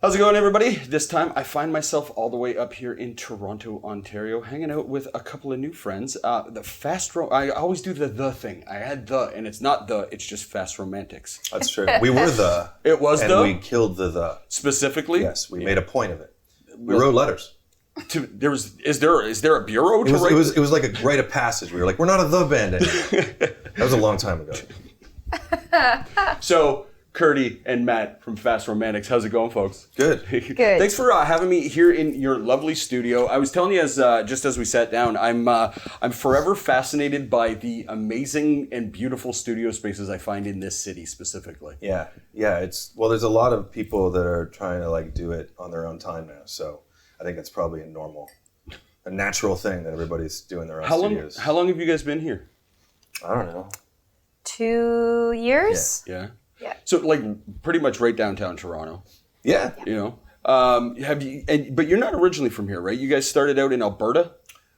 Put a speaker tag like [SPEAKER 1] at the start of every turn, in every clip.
[SPEAKER 1] How's it going, everybody? This time I find myself all the way up here in Toronto, Ontario, hanging out with a couple of new friends. I always do the thing. I add the, and it's not the, it's just Fast Romantics.
[SPEAKER 2] That's true. We were the.
[SPEAKER 1] It was
[SPEAKER 2] and
[SPEAKER 1] the?
[SPEAKER 2] we killed the.
[SPEAKER 1] Specifically?
[SPEAKER 2] Yes, we made a point of it. We wrote letters.
[SPEAKER 1] Is there a bureau to write?
[SPEAKER 2] It was like a rite of passage. We were like, we're not a the band anymore. That was a long time ago.
[SPEAKER 1] So, Kirty and Matt from Fast Romantics, how's it going, folks?
[SPEAKER 2] Good.
[SPEAKER 3] Good.
[SPEAKER 1] Thanks for having me here in your lovely studio. I was telling you just as we sat down, I'm forever fascinated by the amazing and beautiful studio spaces I find in this city specifically.
[SPEAKER 2] Yeah. There's a lot of people that are trying to do it on their own time now. So I think that's probably a natural thing that everybody's doing their own studios.
[SPEAKER 1] How long have you guys been here?
[SPEAKER 2] I don't know.
[SPEAKER 3] 2 years.
[SPEAKER 1] Yeah.
[SPEAKER 3] Yeah.
[SPEAKER 1] So pretty much right downtown Toronto.
[SPEAKER 2] Yeah.
[SPEAKER 1] You know, but you're not originally from here, right? You guys started out in Alberta.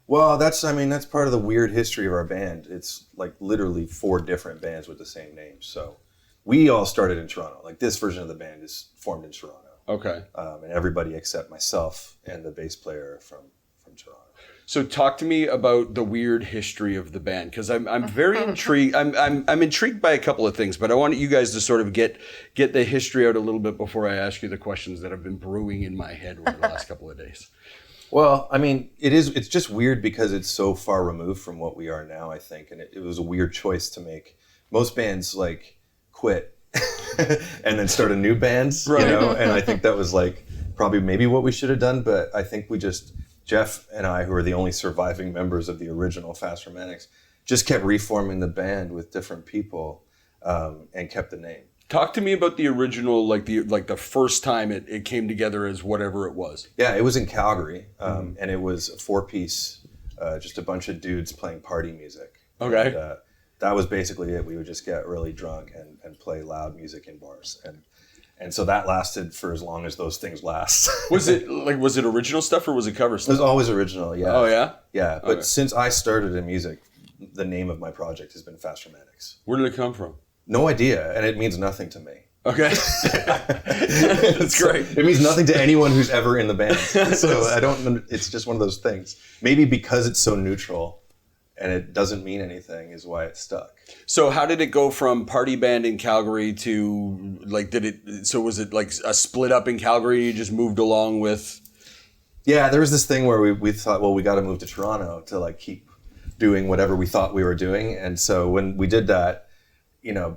[SPEAKER 2] Well, that's part of the weird history of our band. It's literally 4 different bands with the same name. So we all started in Toronto. This version of the band is formed in Toronto.
[SPEAKER 1] Okay.
[SPEAKER 2] And everybody except myself and the bass player from Toronto.
[SPEAKER 1] So talk to me about the weird history of the band, because I'm very intrigued. I'm intrigued by a couple of things, but I want you guys to sort of get the history out a little bit before I ask you the questions that have been brewing in my head over the last couple of days.
[SPEAKER 2] Well, it's just weird because it's so far removed from what we are now, I think, and it was a weird choice to make. Most bands quit and then start a new band,
[SPEAKER 1] right.
[SPEAKER 2] And I think that was probably maybe what we should have done, but I think Jeff and I, who are the only surviving members of the original Fast Romantics, just kept reforming the band with different people and kept the name.
[SPEAKER 1] Talk to me about the original, the first time it came together as whatever it was.
[SPEAKER 2] Yeah, it was in Calgary, and it was a 4-piece, just a bunch of dudes playing party music.
[SPEAKER 1] Okay.
[SPEAKER 2] And, that was basically it. We would just get really drunk and play loud music in bars. And so that lasted for as long as those things last.
[SPEAKER 1] Was it original stuff or was it cover stuff?
[SPEAKER 2] It was always original, yeah.
[SPEAKER 1] Oh, yeah?
[SPEAKER 2] Yeah, but
[SPEAKER 1] okay.
[SPEAKER 2] Since I started in music, the name of my project has been Fast Romantics.
[SPEAKER 1] Where did it come from?
[SPEAKER 2] No idea, and it means nothing to me.
[SPEAKER 1] Okay. That's great.
[SPEAKER 2] It means nothing to anyone who's ever in the band. So it's just one of those things. Maybe because it's so neutral and it doesn't mean anything is why it stuck.
[SPEAKER 1] So how did it go from party band in Calgary to was it a split up in Calgary? You just moved along with? Yeah,
[SPEAKER 2] there was this thing where we thought, well, we got to move to Toronto to keep doing whatever we thought we were doing. And so when we did that,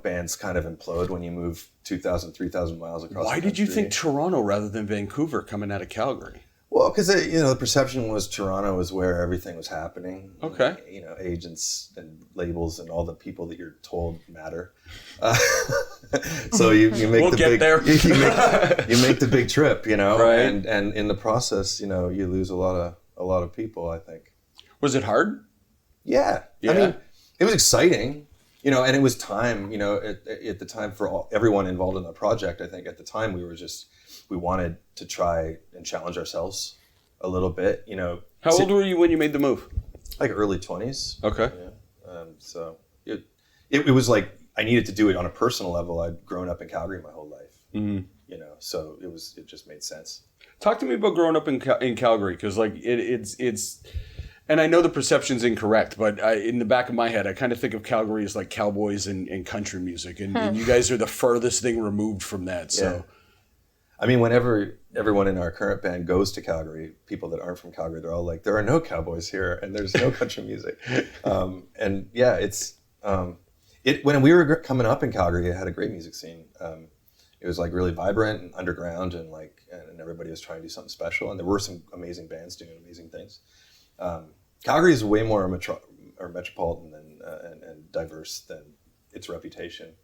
[SPEAKER 2] bands kind of implode when you move 2,000, 3,000 miles across the country.
[SPEAKER 1] Why did you think Toronto rather than Vancouver coming out of Calgary?
[SPEAKER 2] Well, because the perception was Toronto was where everything was happening.
[SPEAKER 1] Okay.
[SPEAKER 2] Agents and labels and all the people that you're told matter. So you make
[SPEAKER 1] we'll
[SPEAKER 2] the
[SPEAKER 1] get
[SPEAKER 2] big
[SPEAKER 1] there.
[SPEAKER 2] you make the big trip,
[SPEAKER 1] right.
[SPEAKER 2] and in the process, you lose a lot of people, I think.
[SPEAKER 1] Was it hard?
[SPEAKER 2] Yeah. It was exciting, and it was time, at the time for everyone involved in the project. I think at the time we wanted to try and challenge ourselves a little bit,
[SPEAKER 1] How old were you when you made the move?
[SPEAKER 2] Early 20s.
[SPEAKER 1] Okay.
[SPEAKER 2] Yeah. So it was I needed to do it on a personal level. I'd grown up in Calgary my whole life, so it just made sense.
[SPEAKER 1] Talk to me about growing up in Calgary, because it's, and I know the perception's incorrect, but in the back of my head, I kind of think of Calgary as cowboys and country music, and you guys are the furthest thing removed from that. So.
[SPEAKER 2] Yeah. Whenever everyone in our current band goes to Calgary, people that aren't from Calgary, they're all there are no cowboys here and there's no country music. And yeah, it's when we were coming up in Calgary, it had a great music scene. It was really vibrant and underground and and everybody was trying to do something special. And there were some amazing bands doing amazing things. Calgary is way more metropolitan and diverse than its reputation.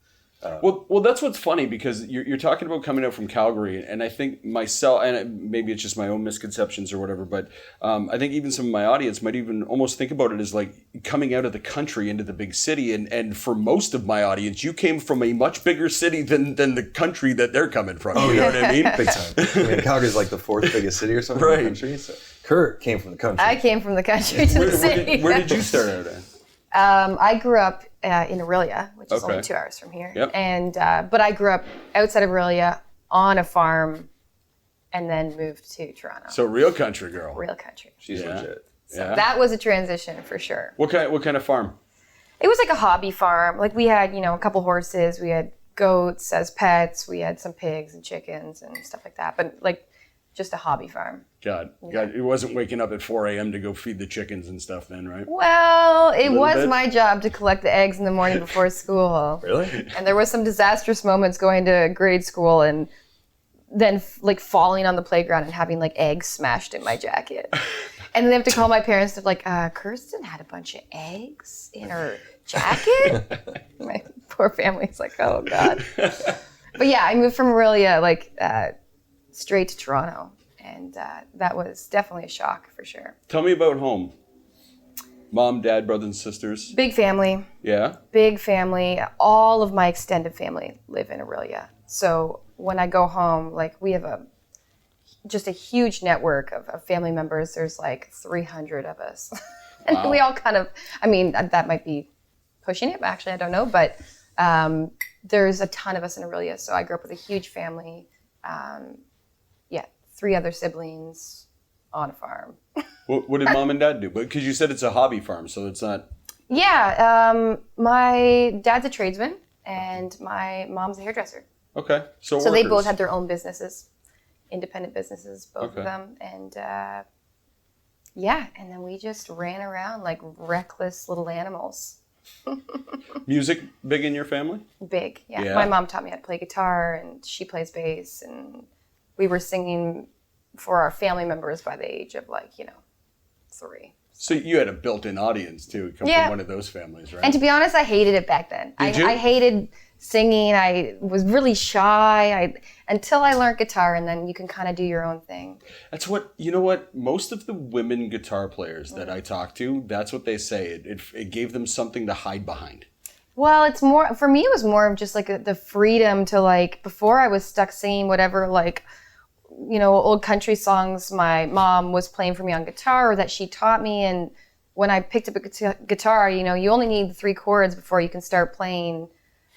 [SPEAKER 1] Well, that's what's funny, because you're talking about coming out from Calgary, and I think myself, and maybe it's just my own misconceptions or whatever, but I think even some of my audience might even almost think about it as coming out of the country into the big city, and for most of my audience, you came from a much bigger city than the country that they're coming from.
[SPEAKER 2] Oh,
[SPEAKER 1] you know what I mean?
[SPEAKER 2] Big time. Calgary's the 4th biggest city or something
[SPEAKER 1] right.
[SPEAKER 2] in the country. So Kurt came from the country.
[SPEAKER 3] I came from the country to the city.
[SPEAKER 1] Where did you start out at?
[SPEAKER 3] I grew up in Aurelia, which is
[SPEAKER 1] Okay.
[SPEAKER 3] only 2 hours from here.
[SPEAKER 1] Yep.
[SPEAKER 3] And but I grew up outside of Aurelia on a farm and then moved to Toronto.
[SPEAKER 1] So real country girl.
[SPEAKER 3] Real country.
[SPEAKER 2] She's legit.
[SPEAKER 3] So that was a transition for sure.
[SPEAKER 1] What kind of farm?
[SPEAKER 3] It was like a hobby farm. Like we had, a couple horses, we had goats as pets, we had some pigs and chickens and stuff like that. But like just a hobby farm.
[SPEAKER 1] God, it wasn't waking up at 4 a.m. to go feed the chickens and stuff then, right?
[SPEAKER 3] Well, it was
[SPEAKER 1] bit?
[SPEAKER 3] my job to collect the eggs in the morning before school.
[SPEAKER 2] Really?
[SPEAKER 3] And there was some disastrous moments going to grade school and then like falling on the playground and having like eggs smashed in my jacket. And then they have to call my parents to like, Kirsten had a bunch of eggs in her jacket? My poor family's like, oh God. But yeah, I moved from Aurelia like straight to Toronto. And that was definitely a shock for sure.
[SPEAKER 1] Tell me about home. Mom, dad, brothers and sisters.
[SPEAKER 3] Big family.
[SPEAKER 1] Yeah?
[SPEAKER 3] Big family. All of my extended family live in Aurelia. So when I go home, like we have just a huge network of family members. There's like 300 of us. And
[SPEAKER 1] Wow.
[SPEAKER 3] we all kind of, that might be pushing it. Actually, I don't know. But there's a ton of us in Aurelia. So I grew up with a huge family. 3 other siblings on a farm.
[SPEAKER 1] What did mom and dad do? Because you said it's a hobby farm, so it's not...
[SPEAKER 3] Yeah, my dad's a tradesman and my mom's a hairdresser.
[SPEAKER 1] Okay, so
[SPEAKER 3] they both had their own businesses, independent businesses, both
[SPEAKER 1] Okay.
[SPEAKER 3] of them. And and then we just ran around like reckless little animals.
[SPEAKER 1] Music big in your family?
[SPEAKER 3] Big, yeah.
[SPEAKER 1] Yeah.
[SPEAKER 3] My mom taught me how to play guitar and she plays bass and we were singing for our family members by the age of 3.
[SPEAKER 1] So you had a built-in audience too, come
[SPEAKER 3] Yeah.
[SPEAKER 1] from one of those families, right?
[SPEAKER 3] And to be honest, I hated it back then.
[SPEAKER 1] Did you?
[SPEAKER 3] I hated singing. I was really shy until I learned guitar, and then you can kind of do your own thing.
[SPEAKER 1] That's what, you know what, most of the women guitar players that I talk to, that's what they say. It gave them something to hide behind.
[SPEAKER 3] Well, it's more, for me, it was more of just like the freedom to before I was stuck singing whatever old country songs my mom was playing for me on guitar or that she taught me. And when I picked up a guitar, you only need 3 chords before you can start playing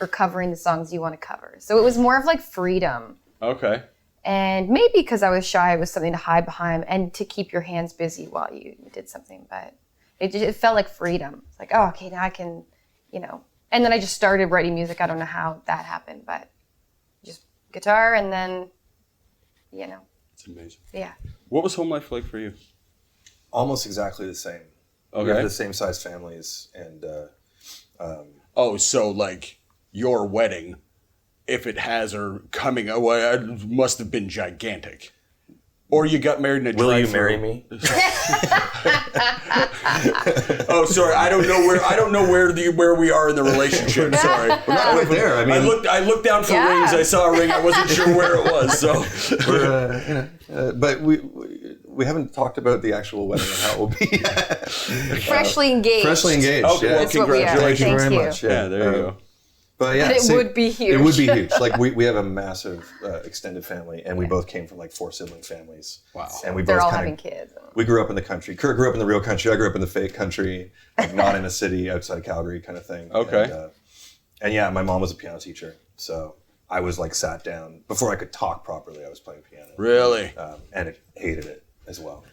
[SPEAKER 3] or covering the songs you want to cover. So it was more of freedom.
[SPEAKER 1] Okay.
[SPEAKER 3] And maybe because I was shy, it was something to hide behind and to keep your hands busy while you did something. But it felt like freedom. It's like, oh, okay, now I can, And then I just started writing music. I don't know how that happened, but just guitar and then,
[SPEAKER 1] It's amazing.
[SPEAKER 3] yeah.
[SPEAKER 1] What was home life like for you?
[SPEAKER 2] Almost exactly the same.
[SPEAKER 1] Okay.
[SPEAKER 2] We have the same size families, and
[SPEAKER 1] Oh, so your wedding, if it has or coming, it must have been gigantic. Or you got married in a
[SPEAKER 2] will you
[SPEAKER 1] drive-thru.
[SPEAKER 2] marry me?
[SPEAKER 1] Oh, sorry. I don't know where we are in the relationship. Sorry.
[SPEAKER 2] We're not quite there. I mean,
[SPEAKER 1] I looked down for
[SPEAKER 3] Yeah.
[SPEAKER 1] rings. I saw a ring. I wasn't sure where it was. So,
[SPEAKER 2] but we haven't talked about the actual wedding and how it will be.
[SPEAKER 3] Freshly engaged.
[SPEAKER 2] Freshly engaged.
[SPEAKER 1] Okay,
[SPEAKER 2] yeah.
[SPEAKER 1] well,
[SPEAKER 3] That's what we are.
[SPEAKER 1] congratulations.
[SPEAKER 2] Thank you
[SPEAKER 3] Thank
[SPEAKER 2] very
[SPEAKER 3] you.
[SPEAKER 2] much.
[SPEAKER 1] yeah, there you go.
[SPEAKER 2] But yeah,
[SPEAKER 3] But it would be huge.
[SPEAKER 2] It would be huge. We have a massive extended family, and we both came from 4 sibling families.
[SPEAKER 1] Wow.
[SPEAKER 2] And we
[SPEAKER 3] They're
[SPEAKER 2] both
[SPEAKER 3] all
[SPEAKER 2] kinda-
[SPEAKER 3] having kids.
[SPEAKER 2] We grew up in the country. Kurt grew up in the real country. I grew up in the fake country, not in a city outside Calgary kind of thing.
[SPEAKER 1] Okay.
[SPEAKER 2] And yeah, my mom was a piano teacher, so I was sat down before I could talk properly. I was playing piano.
[SPEAKER 1] Really?
[SPEAKER 2] And it hated it as well.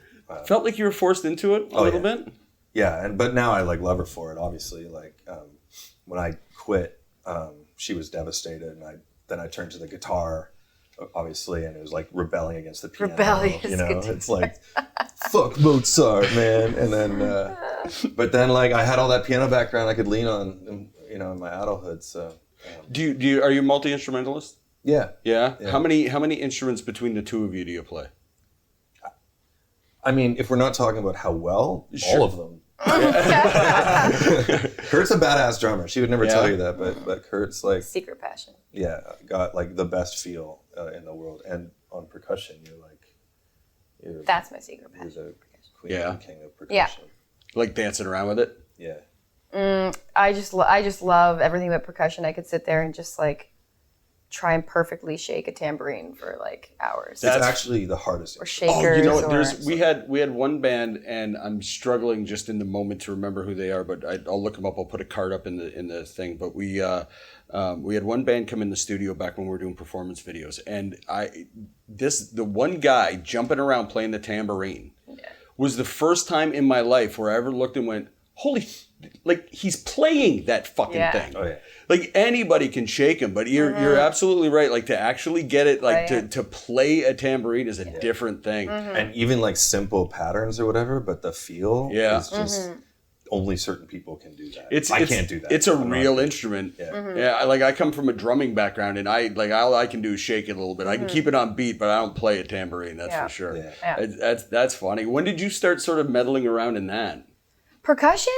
[SPEAKER 1] Felt like you were forced into it a little bit?
[SPEAKER 2] Yeah, but now I love her for it. Obviously, when I quit, she was devastated, and then I turned to the guitar, obviously, and it was rebelling against the piano.
[SPEAKER 3] Rebellious
[SPEAKER 2] It's fuck Mozart, man. And then, but then I had all that piano background I could lean on, in my adulthood. So,
[SPEAKER 1] Are you a multi-instrumentalist?
[SPEAKER 2] yeah.
[SPEAKER 1] Yeah? How many instruments between the two of you do you play?
[SPEAKER 2] I mean, if we're not talking about how well,
[SPEAKER 1] Sure.
[SPEAKER 2] all of them. Kurt's a badass drummer. She would never tell you that, but Kurt's
[SPEAKER 3] Secret passion.
[SPEAKER 2] got the best feel in the world. And on percussion, you're
[SPEAKER 3] That's my secret
[SPEAKER 2] you're
[SPEAKER 3] passion.
[SPEAKER 2] the queen
[SPEAKER 1] Yeah.
[SPEAKER 2] and king of percussion.
[SPEAKER 1] Like dancing around with it?
[SPEAKER 2] Yeah.
[SPEAKER 3] I just love everything about percussion. I could sit there and just try and perfectly shake a tambourine for like hours.
[SPEAKER 2] That's actually the hardest.
[SPEAKER 3] Or shakers.
[SPEAKER 1] Oh, you know what? We had one band, and I'm struggling just in the moment to remember who they are, but I'll look them up. I'll put a card up in the thing. But we had one band come in the studio back when we were doing performance videos, and the one guy jumping around playing the tambourine was the first time in my life where I ever looked and went, holy, like he's playing that fucking thing.
[SPEAKER 2] Oh yeah.
[SPEAKER 1] Like anybody can shake him, but you're absolutely right. Like to actually get it, like to play a tambourine is a different thing.
[SPEAKER 2] And even like simple patterns or whatever, but the feel is just only certain people can do that. I can't do that.
[SPEAKER 1] It's a real instrument. Yeah. Like I come from a drumming background, and all I can do is shake it a little bit. I can keep it on beat, but I don't play a tambourine. That's for sure. Yeah. That's funny. When did you start sort of meddling around in that?
[SPEAKER 3] Percussion,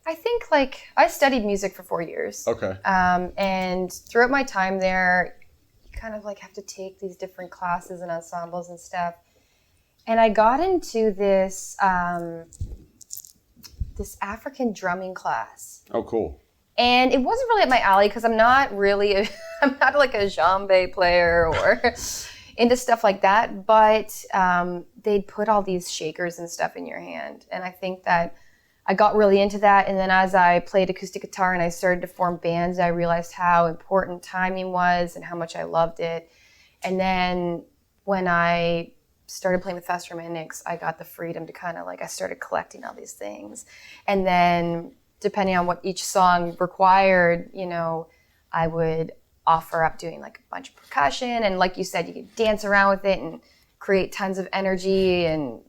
[SPEAKER 3] I think like I studied music for 4 years.
[SPEAKER 1] Okay.
[SPEAKER 3] And throughout my time there, you kind of like have to take these different classes and ensembles and stuff. And I got into this this African drumming class.
[SPEAKER 1] Oh, cool.
[SPEAKER 3] And it wasn't really up my alley because I'm not like a djembe player or into stuff like that. But they'd put all these shakers and stuff in your hand. And I think that I got really into that, and then as I played acoustic guitar and I started to form bands, I realized how important timing was and how much I loved it. And then when I started playing with Fast Romantics, I got the freedom to kind of like, I started collecting all these things. And then depending on what each song required, you know, I would offer up doing like a bunch of percussion. And like you said, you could dance around with it and create tons of energy and,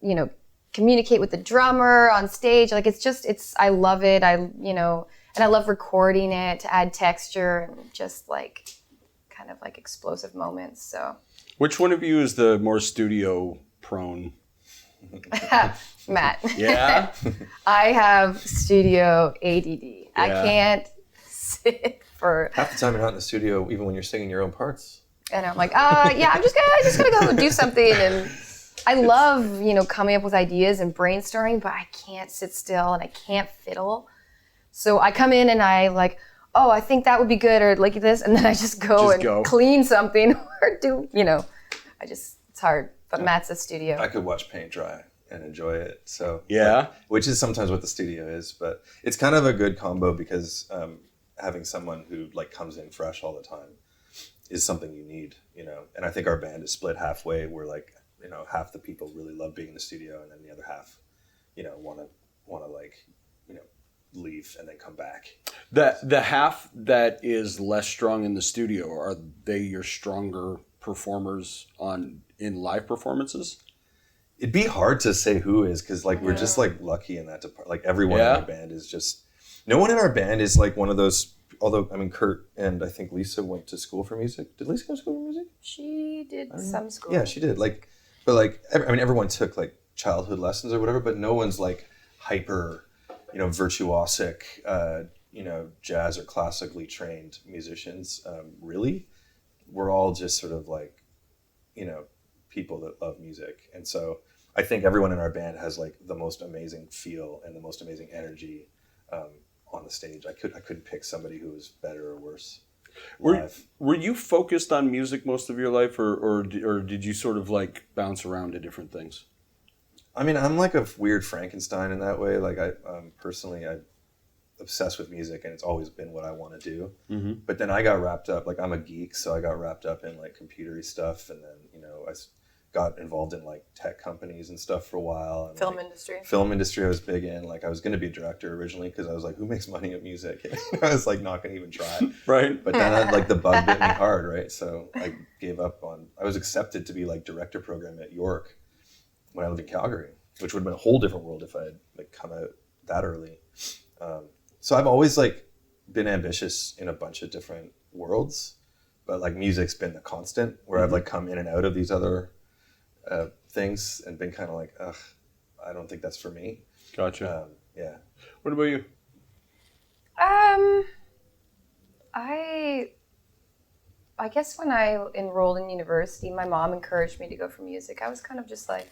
[SPEAKER 3] you know, communicate with the drummer on stage. Like I love it. And I love recording it to add texture and just like kind of like explosive moments. So
[SPEAKER 1] which one of you is the more studio prone?
[SPEAKER 3] Matt.
[SPEAKER 1] Yeah.
[SPEAKER 3] I have studio ADD. Yeah. I can't sit for
[SPEAKER 2] half the time you're not in the studio even when you're singing your own parts.
[SPEAKER 3] And I'm like, I'm just gonna go do something. And I love, you know, coming up with ideas and brainstorming, but I can't sit still and I can't fiddle. So I come in and I like, I think that would be good, or like this, and then I just go clean something or do, you know, it's hard. But Matt's a studio.
[SPEAKER 2] I could watch paint dry and enjoy it. So which is sometimes what the studio is, but it's kind of a good combo because having someone who like comes in fresh all the time is something you need, you know. And I think our band is split halfway. We're like, you know, half the people really love being in the studio, and then the other half, you know, want to like, you know, leave and then come back.
[SPEAKER 1] The half that is less strong in the studio, are they your stronger performers in live performances?
[SPEAKER 2] It'd be hard to say who is, because like we're just like lucky in that department. Like everyone in our band is just, no one in our band is like one of those. Although, I mean, Kurt and I think Lisa went to school for music. Did Lisa go to school for music?
[SPEAKER 3] She did some school.
[SPEAKER 2] Yeah, she did. But everyone took like childhood lessons or whatever, but no one's like hyper, you know, virtuosic, you know, jazz or classically trained musicians. Really, we're all just sort of like, you know, people that love music. And so I think everyone in our band has like the most amazing feel and the most amazing energy on the stage. I couldn't pick somebody who was better or worse.
[SPEAKER 1] Were you focused on music most of your life, or did you sort of like bounce around to different things?
[SPEAKER 2] I mean, I'm like a weird Frankenstein in that way. Like I'm obsessed with music, and it's always been what I want to do. Mm-hmm. But then I got wrapped up, like I'm a geek, so I got wrapped up in like computery stuff, and then, you know, I got involved in like tech companies and stuff for a while. And film industry I was big in. Like I was going to be a director originally because I was like, who makes money at music? And I was like not going to even try.
[SPEAKER 1] Right.
[SPEAKER 2] But then like the bug bit me hard, right? So I gave up on, I was accepted to be like director program at York when I lived in Calgary, which would have been a whole different world if I had like come out that early. So I've always like been ambitious in a bunch of different worlds, but like music's been the constant where I've like come in and out of these other things and been kind of like, ugh, I don't think that's for me.
[SPEAKER 1] Gotcha.
[SPEAKER 2] Yeah.
[SPEAKER 1] What about you?
[SPEAKER 3] I guess when I enrolled in university, my mom encouraged me to go for music. I was kind of just like,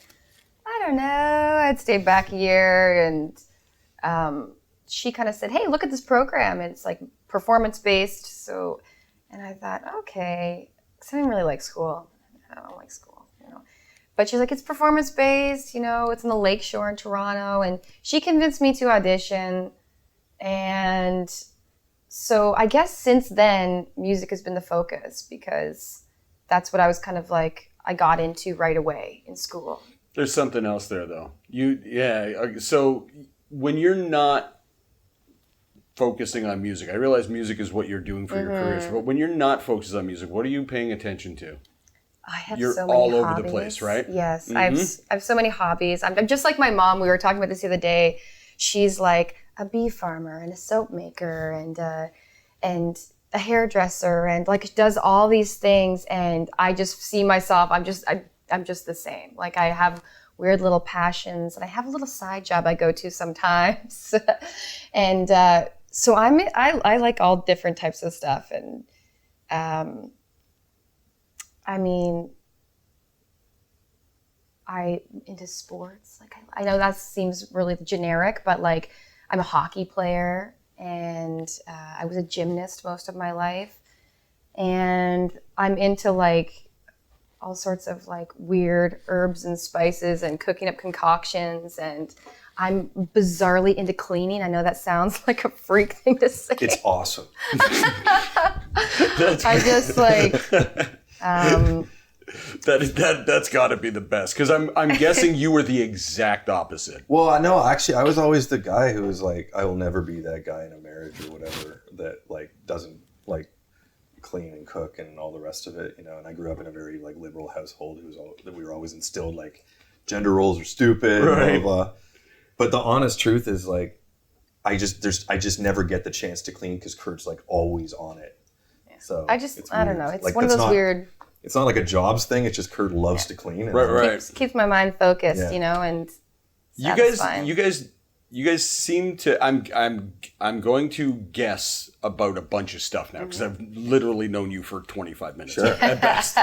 [SPEAKER 3] I don't know. I'd stay back a year, and she kind of said, hey, look at this program. It's like performance-based, so And I thought, okay, because I didn't really like school. I don't like school, you know. But she's like, it's performance-based, you know, it's in the Lakeshore in Toronto. And she convinced me to audition. And so I guess since then, music has been the focus because that's what I was kind of like, I got into right away in school.
[SPEAKER 1] There's something else there, though. So when you're not focusing on music, I realize music is what you're doing for your career, but when you're not focused on music, what are you paying attention to?
[SPEAKER 3] I have
[SPEAKER 1] You're
[SPEAKER 3] so many
[SPEAKER 1] all
[SPEAKER 3] hobbies.
[SPEAKER 1] over the place, right?
[SPEAKER 3] Yes, I have so many hobbies. I'm just like my mom. We were talking about this the other day. She's like a bee farmer and a soap maker and a hairdresser and like does all these things. And I just see myself. I'm just the same. Like I have weird little passions and I have a little side job I go to sometimes. And so I like all different types of stuff. And I mean, I'm into sports. Like I know that seems really generic, but like I'm a hockey player and I was a gymnast most of my life. And I'm into like all sorts of like weird herbs and spices and cooking up concoctions. And I'm bizarrely into cleaning. I know that sounds like a freak thing to say.
[SPEAKER 2] It's awesome.
[SPEAKER 3] I just like...
[SPEAKER 1] That's got to be the best because I'm guessing you were the exact opposite.
[SPEAKER 2] Well, no, actually, I was always the guy who was like, I will never be that guy in a marriage or whatever that like doesn't like clean and cook and all the rest of it, you know. And I grew up in a very like liberal household that we were always instilled like gender roles are stupid,
[SPEAKER 1] right.
[SPEAKER 2] Blah, blah, blah. But the honest truth is like, I just never get the chance to clean because Kurt's like always on it. So
[SPEAKER 3] I don't know. It's like, one of those weird.
[SPEAKER 2] It's not like a jobs thing. It's just Kurt loves to clean. And
[SPEAKER 1] right.
[SPEAKER 3] Keeps my mind focused, you know, and
[SPEAKER 1] you guys seem to. I'm going to guess about a bunch of stuff now because I've literally known you for 25 minutes at best.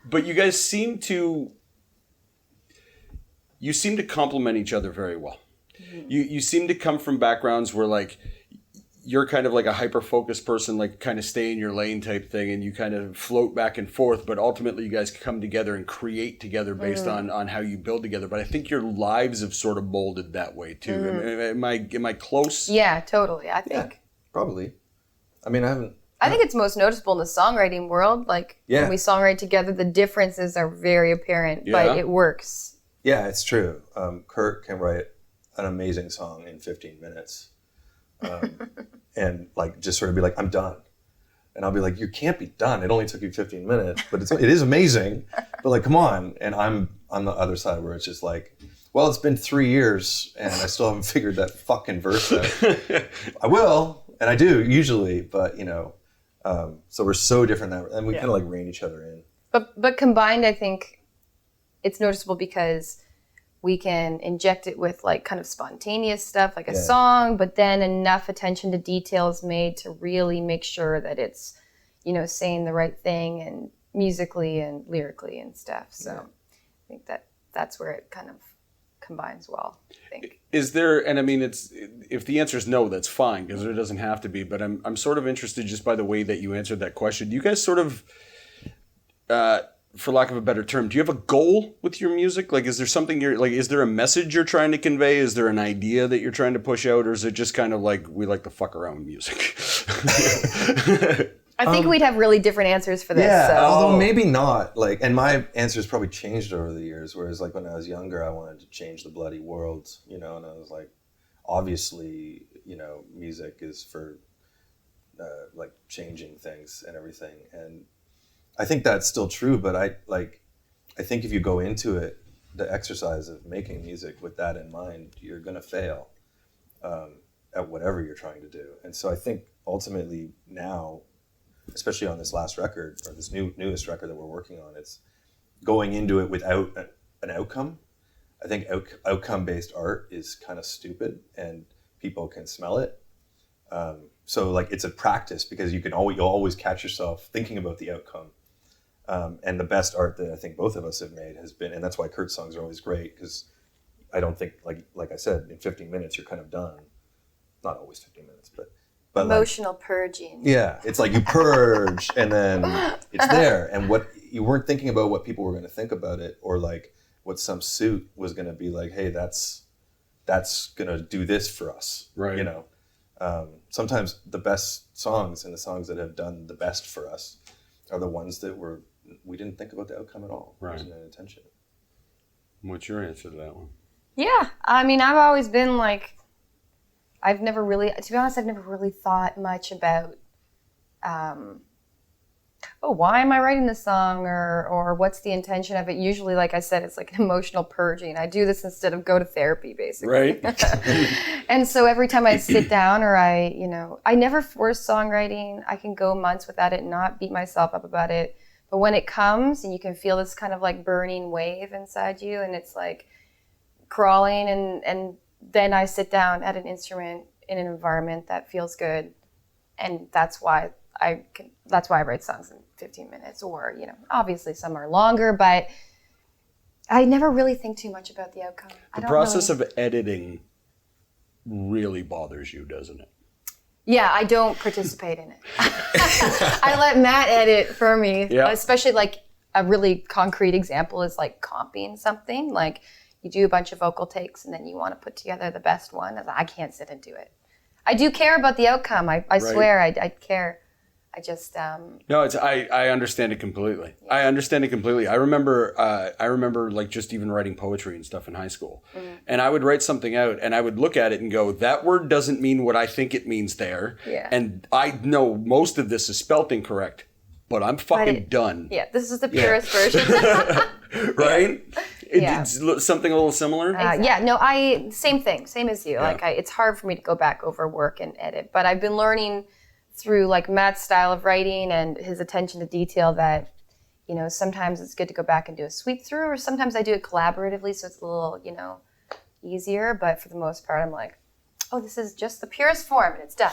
[SPEAKER 1] But you guys seem to. You seem to complement each other very well. Mm-hmm. You seem to come from backgrounds where like. You're kind of like a hyper-focused person, like kind of stay in your lane type thing, and you kind of float back and forth, but ultimately you guys come together and create together based on how you build together. But I think your lives have sort of molded that way too. Am I close?
[SPEAKER 3] Yeah, totally. I think.
[SPEAKER 2] Yeah, probably. I mean,
[SPEAKER 3] I think it's most noticeable in the songwriting world. Like when we songwrite together, the differences are very apparent, but it works.
[SPEAKER 2] Yeah, it's true. Kurt can write an amazing song in 15 minutes. And like just sort of be like, I'm done. And I'll be like, you can't be done. It only took you 15 minutes, but it is amazing. But like, come on. And I'm on the other side where it's just like, well, it's been 3 years and I still haven't figured that fucking verse out. I will, and I do usually, but you know, so we're so different that, and we kind of like rein each other in.
[SPEAKER 3] But combined, I think it's noticeable because we can inject it with like kind of spontaneous stuff, like a song, but then enough attention to detail is made to really make sure that it's, you know, saying the right thing and musically and lyrically and stuff. So I think that's where it kind of combines well, I think.
[SPEAKER 1] Is there, and I mean, if the answer is no, that's fine because there doesn't have to be, but I'm sort of interested just by the way that you answered that question. Do you guys sort of, for lack of a better term, do you have a goal with your music? Like, is there something is there a message you're trying to convey? Is there an idea that you're trying to push out? Or is it just kind of like, we like to fuck around with music?
[SPEAKER 3] I think we'd have really different answers for this.
[SPEAKER 2] Yeah,
[SPEAKER 3] so.
[SPEAKER 2] although maybe not. Like, and my answers probably changed over the years. Whereas like when I was younger, I wanted to change the bloody world, you know, and I was like, obviously, you know, music is for like changing things and everything. And I think that's still true, but I think if you go into it, the exercise of making music with that in mind, you're gonna fail at whatever you're trying to do. And so I think ultimately now, especially on this last record or this newest record that we're working on, it's going into it without an outcome. I think outcome-based art is kind of stupid, and people can smell it. So like it's a practice because you'll always catch yourself thinking about the outcome. And the best art that I think both of us have made has been, and that's why Kurt's songs are always great, because I don't think, like I said, in 15 minutes you're kind of done. Not always 15 minutes, but But
[SPEAKER 3] emotional purging.
[SPEAKER 2] Yeah, it's like you purge and then it's there. And what you weren't thinking about what people were going to think about it, or like what some suit was going to be like, hey, that's going to do this for us.
[SPEAKER 1] Right.
[SPEAKER 2] You know, sometimes the best songs and the songs that have done the best for us are the ones that we didn't think about the outcome at all.
[SPEAKER 1] Right.
[SPEAKER 2] Wasn't an intention.
[SPEAKER 1] What's your answer to that one?
[SPEAKER 3] Yeah, I mean, I've always been like, to be honest, I've never really thought much about, why am I writing this song, or what's the intention of it? Usually, like I said, it's like an emotional purging. I do this instead of go to therapy, basically.
[SPEAKER 1] Right.
[SPEAKER 3] And so every time I sit down or I never force songwriting. I can go months without it and not beat myself up about it. But when it comes and you can feel this kind of like burning wave inside you and it's like crawling and then I sit down at an instrument in an environment that feels good, and that's why I write songs in 15 minutes, or obviously some are longer, but I never really think too much about the outcome.
[SPEAKER 1] The process of editing really bothers you, doesn't it?
[SPEAKER 3] Yeah, I don't participate in it. I let Matt edit for me, especially like a really concrete example is like comping something. Like you do a bunch of vocal takes and then you want to put together the best one. I can't sit and do it. I do care about the outcome. I swear I care. I just
[SPEAKER 1] No, I understand it completely. Yeah. I understand it completely. I remember like just even writing poetry and stuff in high school. Mm-hmm. And I would write something out and I would look at it and go, that word doesn't mean what I think it means there.
[SPEAKER 3] Yeah.
[SPEAKER 1] And I know most of this is spelt incorrect, but I'm fucking done.
[SPEAKER 3] Yeah, this is the purest version.
[SPEAKER 1] Right?
[SPEAKER 3] Yeah.
[SPEAKER 1] It's something a little similar?
[SPEAKER 3] Yeah, no, same thing, same as you. Yeah. Like it's hard for me to go back over work and edit, but I've been learning through like Matt's style of writing and his attention to detail that, sometimes it's good to go back and do a sweep through, or sometimes I do it collaboratively, so it's a little, easier. But for the most part, I'm like, oh, this is just the purest form and it's done.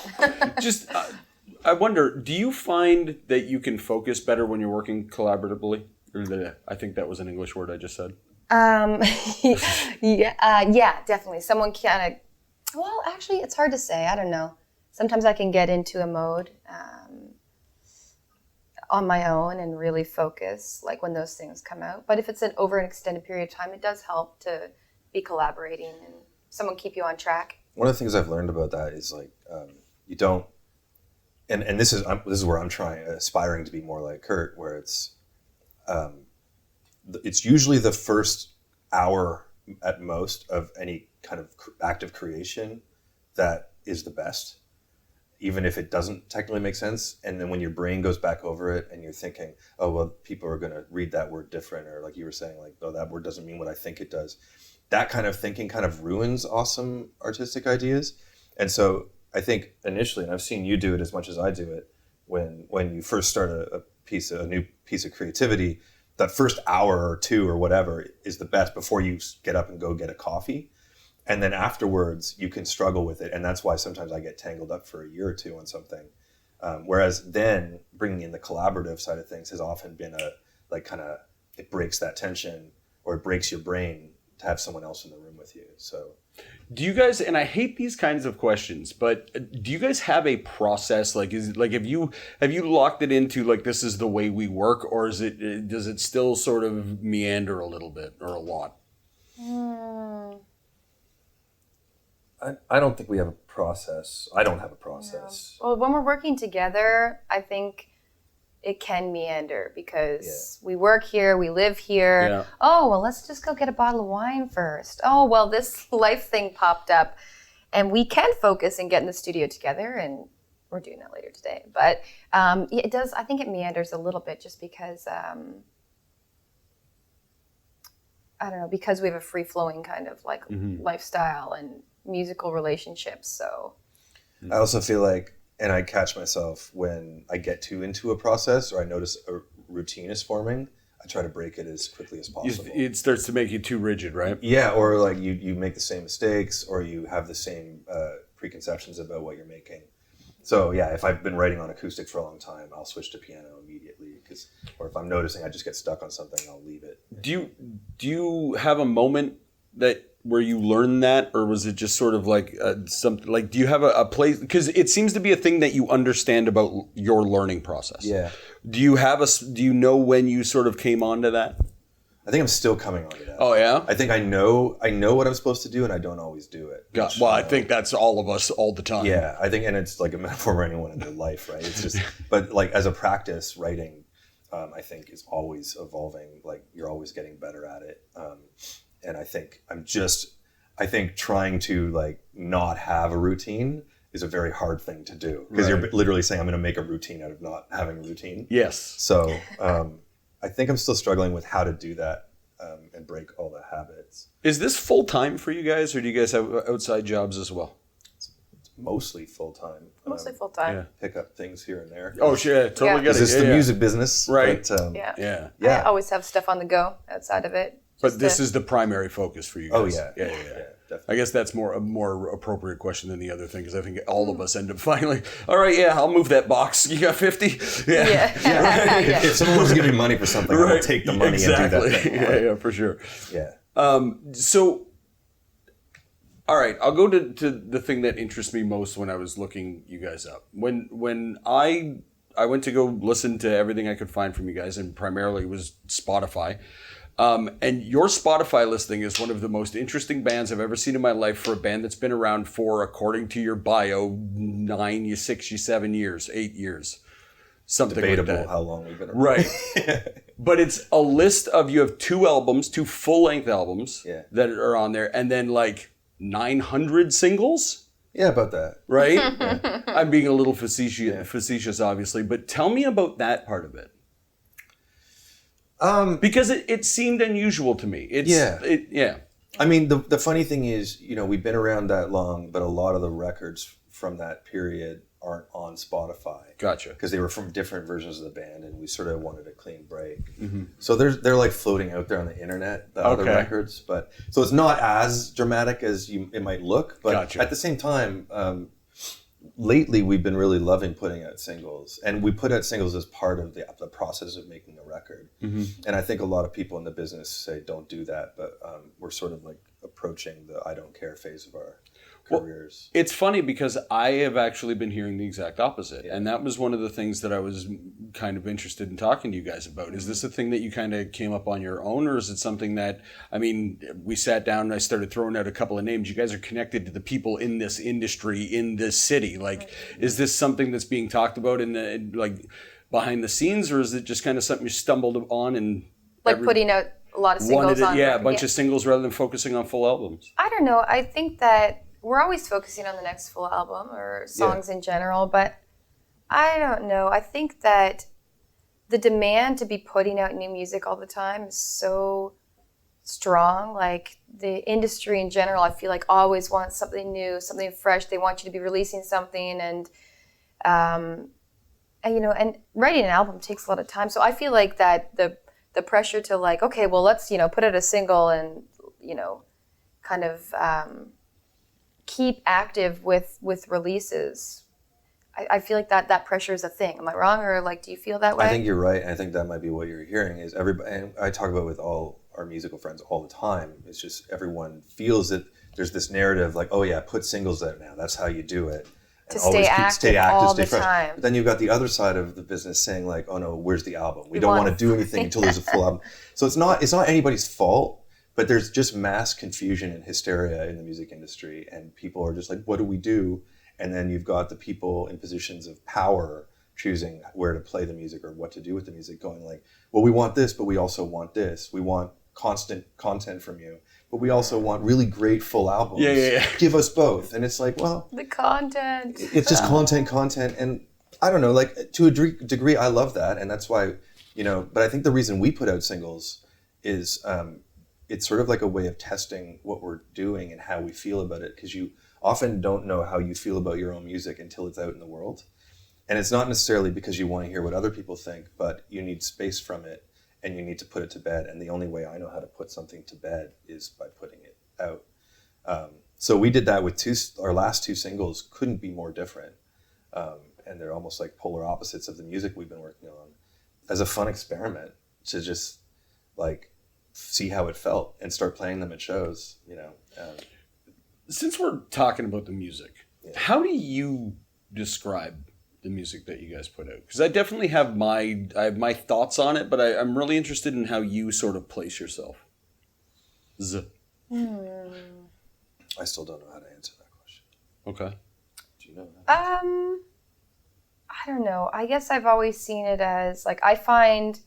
[SPEAKER 1] I wonder, do you find that you can focus better when you're working collaboratively? Or I think that was an English word I just said.
[SPEAKER 3] Yeah, definitely. Someone kind of, well, actually, it's hard to say. I don't know. Sometimes I can get into a mode on my own and really focus, like when those things come out. But if it's over an extended period of time, it does help to be collaborating and someone keep you on track.
[SPEAKER 2] One of the things I've learned about that is like you don't, and this is where I'm aspiring to be more like Kurt, where it's usually the first hour at most of any kind of active creation that is the best, even if it doesn't technically make sense. And then when your brain goes back over it and you're thinking, oh, well, people are going to read that word different, or like you were saying, like, oh, that word doesn't mean what I think it does. That kind of thinking kind of ruins awesome artistic ideas. And so I think initially, and I've seen you do it as much as I do it, when you first start a new piece of creativity, that first hour or two or whatever is the best before you get up and go get a coffee. And then afterwards, you can struggle with it. And that's why sometimes I get tangled up for a year or two on something. Whereas then bringing in the collaborative side of things has often been it breaks that tension, or it breaks your brain to have someone else in the room with you. So
[SPEAKER 1] do you guys, and I hate these kinds of questions, but do you guys have a process? Like, is it like, have you locked it into like, this is the way we work, or does it still sort of meander a little bit or a lot?
[SPEAKER 2] I don't think we have a process. I don't have a process.
[SPEAKER 3] No. Well, when we're working together, I think it can meander because we work here, we live here. Yeah. Oh, well, let's just go get a bottle of wine first. Oh, well, this life thing popped up, and we can focus and get in the studio together, and we're doing that later today. But it does. I think it meanders a little bit just because I don't know, because we have a free flowing kind of like lifestyle and musical relationships. So
[SPEAKER 2] I also feel like, and I catch myself when I get too into a process or I notice a routine is forming, I try to break it as quickly as possible.
[SPEAKER 1] It starts to make you too rigid, right?
[SPEAKER 2] Yeah, or like you make the same mistakes, or you have the same preconceptions about what you're making. So yeah, if I've been writing on acoustic for a long time, I'll switch to piano immediately, or if I'm noticing I just get stuck on something, I'll leave it.
[SPEAKER 1] Do you have a moment that where you learned that, or was it just sort of like something like, do you have a place, because it seems to be a thing that you understand about your learning process.
[SPEAKER 2] Yeah.
[SPEAKER 1] Do you know when you sort of came onto that?
[SPEAKER 2] I think I'm still coming onto that.
[SPEAKER 1] Oh yeah?
[SPEAKER 2] I think I know what I'm supposed to do, and I don't always do it.
[SPEAKER 1] Well, I think that's all of us all the time.
[SPEAKER 2] Yeah, I think, and it's like a metaphor for anyone in their life, right? It's just, but like as a practice, writing, I think is always evolving. Like you're always getting better at it. And I think trying to like not have a routine is a very hard thing to do, because you're literally saying, I'm going to make a routine out of not having a routine.
[SPEAKER 1] Yes.
[SPEAKER 2] So I think I'm still struggling with how to do that and break all the habits.
[SPEAKER 1] Is this full time for you guys, or do you guys have outside jobs as well?
[SPEAKER 2] It's mostly full time.
[SPEAKER 3] Mostly full time.
[SPEAKER 1] Yeah.
[SPEAKER 2] Pick up things here and there.
[SPEAKER 1] Oh, sure. Totally get it.
[SPEAKER 2] It's the music business.
[SPEAKER 1] Right.
[SPEAKER 2] But,
[SPEAKER 3] Yeah.
[SPEAKER 2] Yeah.
[SPEAKER 3] I always have stuff on the go outside of it.
[SPEAKER 1] But this is the primary focus for you guys.
[SPEAKER 2] Oh, yeah.
[SPEAKER 1] Yeah.
[SPEAKER 2] Definitely.
[SPEAKER 1] I guess that's a more appropriate question than the other thing, because I think all of us end up finally, all right, yeah, I'll move that box. You got 50?
[SPEAKER 3] Yeah.
[SPEAKER 2] If someone wants to give me money for something, I'll take the money and do that thing.
[SPEAKER 1] Yeah, for sure.
[SPEAKER 2] Yeah.
[SPEAKER 1] So, all right, I'll go to the thing that interests me most when I was looking you guys up. When I went to go listen to everything I could find from you guys, and primarily it was Spotify. And your Spotify listing is one of the most interesting bands I've ever seen in my life, for a band that's been around for, according to your bio, 9, 6, 7 years, 8 years. Something
[SPEAKER 2] Debatable
[SPEAKER 1] like that.
[SPEAKER 2] how long we've been around.
[SPEAKER 1] Right. But it's a list of, you have 2 albums, 2 full-length albums that are on there, and then like 900 singles?
[SPEAKER 2] Yeah, about that.
[SPEAKER 1] Right? I'm being a little facetious, obviously, but tell me about that part of it. Because it seemed unusual to me.
[SPEAKER 2] I mean, the funny thing is, we've been around that long, but a lot of the records from that period aren't on Spotify.
[SPEAKER 1] Gotcha.
[SPEAKER 2] Because they were from different versions of the band, and we sort of wanted a clean break. Mm-hmm. So they're like floating out there on the internet, the other records. But so it's not as dramatic as it might look. But at the same time, lately we've been really loving putting out singles, and we put out singles as part of the process of making a record. Mm-hmm. And I think a lot of people in the business say don't do that, but we're sort of like approaching the I don't care phase of our careers.
[SPEAKER 1] Well, it's funny because I have actually been hearing the exact opposite, and that was one of the things that I was kind of interested in talking to you guys about. Is this a thing that you kind of came up on your own, or is it something that, I mean, we sat down and I started throwing out a couple of names. You guys are connected to the people in this industry, in this city. Like, is this something that's being talked about in the, like, behind the scenes, or is it just kind of something you stumbled on and
[SPEAKER 3] putting out a lot of singles on?
[SPEAKER 1] Yeah, a bunch of singles rather than focusing on full albums.
[SPEAKER 3] I don't know. I think that we're always focusing on the next full album or songs in general, but I don't know. I think that the demand to be putting out new music all the time is so strong. Like the industry in general, I feel like always wants something new, something fresh. They want you to be releasing something, and writing an album takes a lot of time. So I feel like that the pressure to like, okay, well, let's put out a single and kind of keep active with releases. I feel like that pressure is a thing. Am I wrong, or like, do you feel that way?
[SPEAKER 2] I think you're right, and I think that might be what you're hearing. Is everybody? And I talk about it with all our musical friends all the time. It's just everyone feels that there's this narrative, like, oh yeah, put singles out now. That's how you do it.
[SPEAKER 3] And to stay active all the time.
[SPEAKER 2] But then you've got the other side of the business saying like, oh no, where's the album? We don't want to do anything until there's a full album. So it's not anybody's fault. But there's just mass confusion and hysteria in the music industry, and people are just like, what do we do? And then you've got the people in positions of power choosing where to play the music or what to do with the music, going like, well, we want this, but we also want this. We want constant content from you, but we also want really great full albums.
[SPEAKER 1] Yeah.
[SPEAKER 2] Give us both. And it's like, well,
[SPEAKER 3] the content.
[SPEAKER 2] It's just content. And I don't know, like to a degree, I love that. And that's why, but I think the reason we put out singles is, it's sort of like a way of testing what we're doing and how we feel about it, because you often don't know how you feel about your own music until it's out in the world. And it's not necessarily because you want to hear what other people think, but you need space from it and you need to put it to bed. And the only way I know how to put something to bed is by putting it out. So we did that with our last 2 singles couldn't be more different. And they're almost like polar opposites of the music we've been working on, as a fun experiment to just like see how it felt and start playing them at shows, you know.
[SPEAKER 1] Since we're talking about the music, how do you describe the music that you guys put out? Because I definitely have my thoughts on it, but I'm really interested in how you sort of place yourself.
[SPEAKER 2] I still don't know how to answer that question.
[SPEAKER 1] Okay.
[SPEAKER 2] Do you know?
[SPEAKER 3] I don't know. I guess I've always seen it as like, I find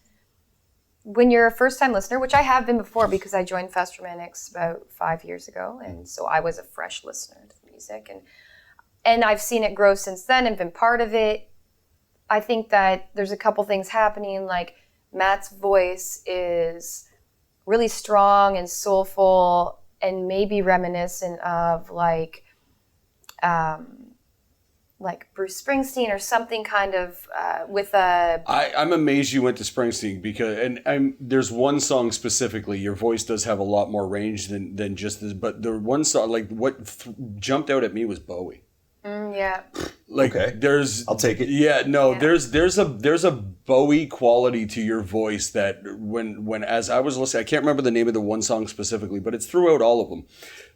[SPEAKER 3] when you're a first-time listener, which I have been before because I joined Fast Romantics about 5 years ago, and so I was a fresh listener to the music, and I've seen it grow since then and been part of it. I think that there's a couple things happening, like Matt's voice is really strong and soulful and maybe reminiscent of like Bruce Springsteen or something kind of with a...
[SPEAKER 1] I'm amazed you went to Springsteen because, and there's one song specifically, your voice does have a lot more range than just this, but the one song, like jumped out at me was Bowie.
[SPEAKER 3] Yeah.
[SPEAKER 1] Like
[SPEAKER 2] I'll take it.
[SPEAKER 1] Yeah, no, yeah. There's a Bowie quality to your voice that when as I was listening, I can't remember the name of the one song specifically, but it's throughout all of them.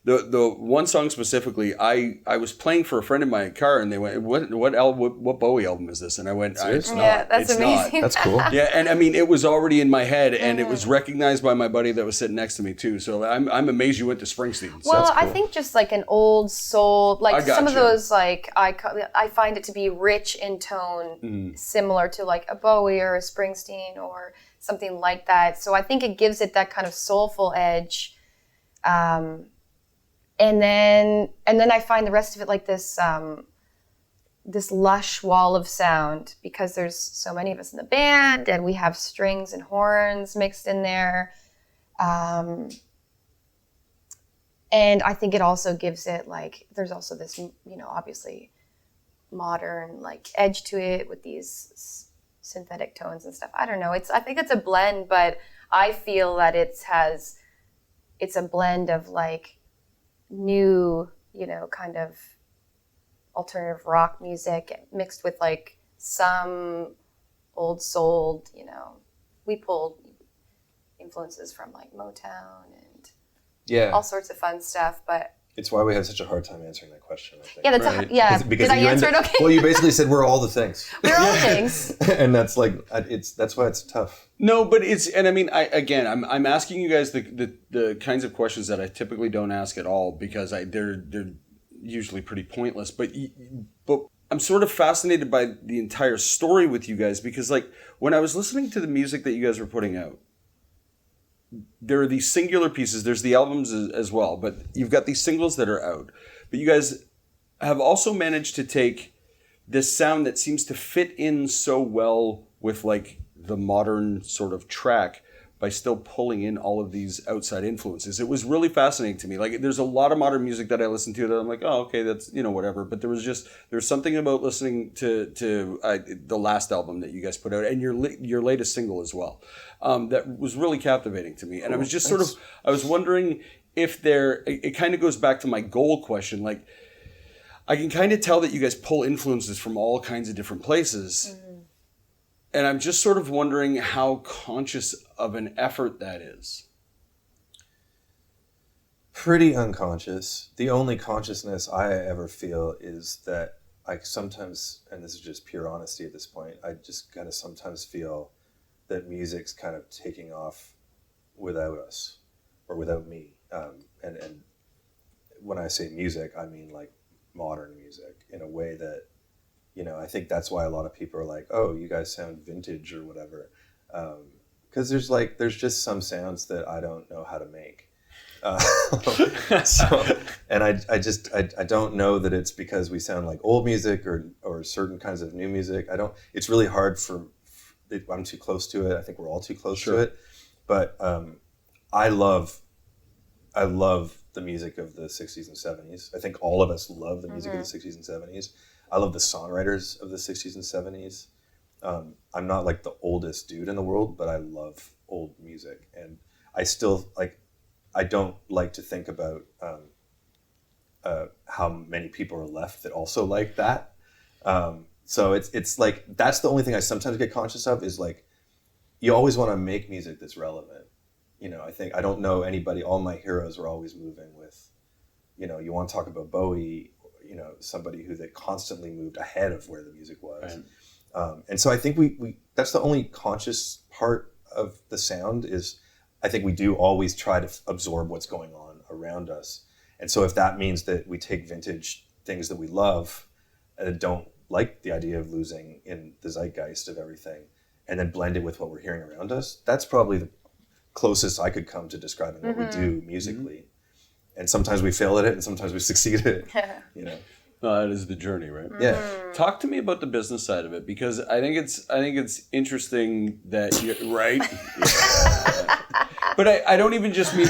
[SPEAKER 1] The one song specifically, I was playing for a friend in my car, and they went, "What Bowie album is this?" And I went, "It's not."
[SPEAKER 3] Yeah, that's
[SPEAKER 1] it's
[SPEAKER 3] amazing.
[SPEAKER 1] Not.
[SPEAKER 2] That's cool.
[SPEAKER 1] Yeah, and I mean, it was already in my head, and it was recognized by my buddy that was sitting next to me too. So I'm amazed you went to Springsteen. So
[SPEAKER 3] Well,
[SPEAKER 1] that's cool.
[SPEAKER 3] I think just like an old soul, like some of
[SPEAKER 1] you.
[SPEAKER 3] those, like I find it to be rich in tone, similar to like a Bowie or a Springsteen or something like that. So I think it gives it that kind of soulful edge. And then I find the rest of it like this this lush wall of sound, because there's so many of us in the band and we have strings and horns mixed in there. And I think it also gives it like, there's also this, obviously modern like edge to it with these synthetic tones and stuff. I don't know. I think it's a blend, but I feel that it's a blend of like new, kind of alternative rock music mixed with like some old soul, we pulled influences from like Motown and all sorts of fun stuff, but
[SPEAKER 2] it's why we have such a hard time answering that question, I think.
[SPEAKER 3] Yeah, that's
[SPEAKER 2] right. Because
[SPEAKER 3] did I answer it okay?
[SPEAKER 2] Well, you basically said we're all the things.
[SPEAKER 3] We're all things.
[SPEAKER 2] And that's like, that's why it's tough.
[SPEAKER 1] No, but I'm asking you guys the kinds of questions that I typically don't ask at all, because they're usually pretty pointless. But I'm sort of fascinated by the entire story with you guys, because like when I was listening to the music that you guys were putting out, there are these singular pieces. There's the albums as well, but you've got these singles that are out. But you guys have also managed to take this sound that seems to fit in so well with like the modern sort of track by still pulling in all of these outside influences. It was really fascinating to me. Like there's a lot of modern music that I listen to that I'm like, oh, okay, that's, whatever. But there's something about listening to the last album that you guys put out, and your latest single as well, that was really captivating to me. And I was just I was wondering if it kind of goes back to my goal question. Like I can kind of tell that you guys pull influences from all kinds of different places. Mm-hmm. And I'm just sort of wondering how conscious of an effort that is.
[SPEAKER 2] Pretty unconscious. The only consciousness I ever feel is that I sometimes, and this is just pure honesty at this point, I just kind of sometimes feel that music's kind of taking off without us or without me. And when I say music, I mean like modern music, in a way that, I think that's why a lot of people are like, oh, you guys sound vintage or whatever. Because there's just some sounds that I don't know how to make. And I don't know that it's because we sound like old music or certain kinds of new music. It's really hard I'm too close to it. I think we're all too close to it. But I love the music of the 60s and 70s. I think all of us love the music of the 60s and 70s. I love the songwriters of the 60s and 70s. I'm not like the oldest dude in the world, but I love old music. And I still I don't like to think about how many people are left that also like that. So it's like, that's the only thing I sometimes get conscious of, is like, you always want to make music that's relevant. I don't know anybody. All my heroes were always moving with, you want to talk about Bowie, somebody that constantly moved ahead of where the music was. Right. And so I think we that's the only conscious part of the sound is I think we do always try to absorb what's going on around us. And so if that means that we take vintage things that we love and don't like the idea of losing in the zeitgeist of everything and then blend it with what we're hearing around us, that's probably the closest I could come to describing what we do musically. And sometimes we fail at it and sometimes we succeed at it,
[SPEAKER 1] That is the journey, right?
[SPEAKER 2] Yeah.
[SPEAKER 1] Talk to me about the business side of it, because I think it's interesting that you're right. Yeah. But I don't even just mean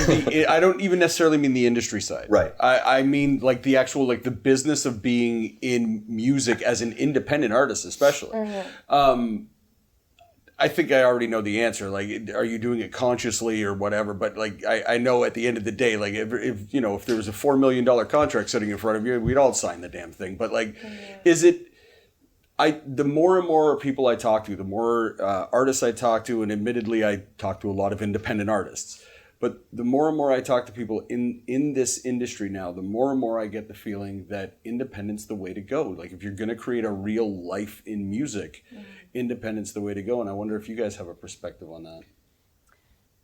[SPEAKER 1] I don't even necessarily mean the industry side.
[SPEAKER 2] Right.
[SPEAKER 1] I mean like the actual the business of being in music as an independent artist, especially. I think I already know the answer. Are you doing it consciously or whatever? But I know at the end of the day, if there was a $4 million contract sitting in front of you, we'd all sign the damn thing. But is it? The more and more people I talk to, the more artists I talk to, and admittedly, I talk to a lot of independent artists. But the more and more I talk to people in this industry now, the more and more I get the feeling that independent's the way to go. If you're going to create a real life in music, independent's the way to go. And I wonder if you guys have a perspective on that.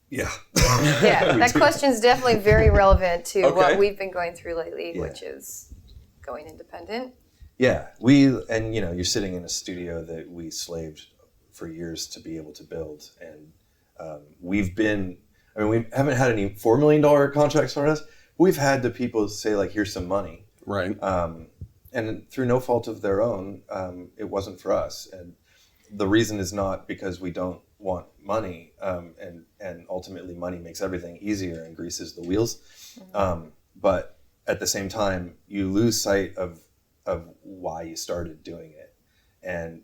[SPEAKER 2] Yeah.
[SPEAKER 3] Yeah, that question's definitely very relevant to what we've been going through lately, which is going independent.
[SPEAKER 2] Yeah, you're sitting in a studio that we slaved for years to be able to build. And we haven't had any $4 million contracts for us. We've had the people say here's some money.
[SPEAKER 1] Right.
[SPEAKER 2] And through no fault of their own, it wasn't for us. And the reason is not because we don't want money, and ultimately money makes everything easier and greases the wheels. But at the same time, you lose sight of why you started doing it. And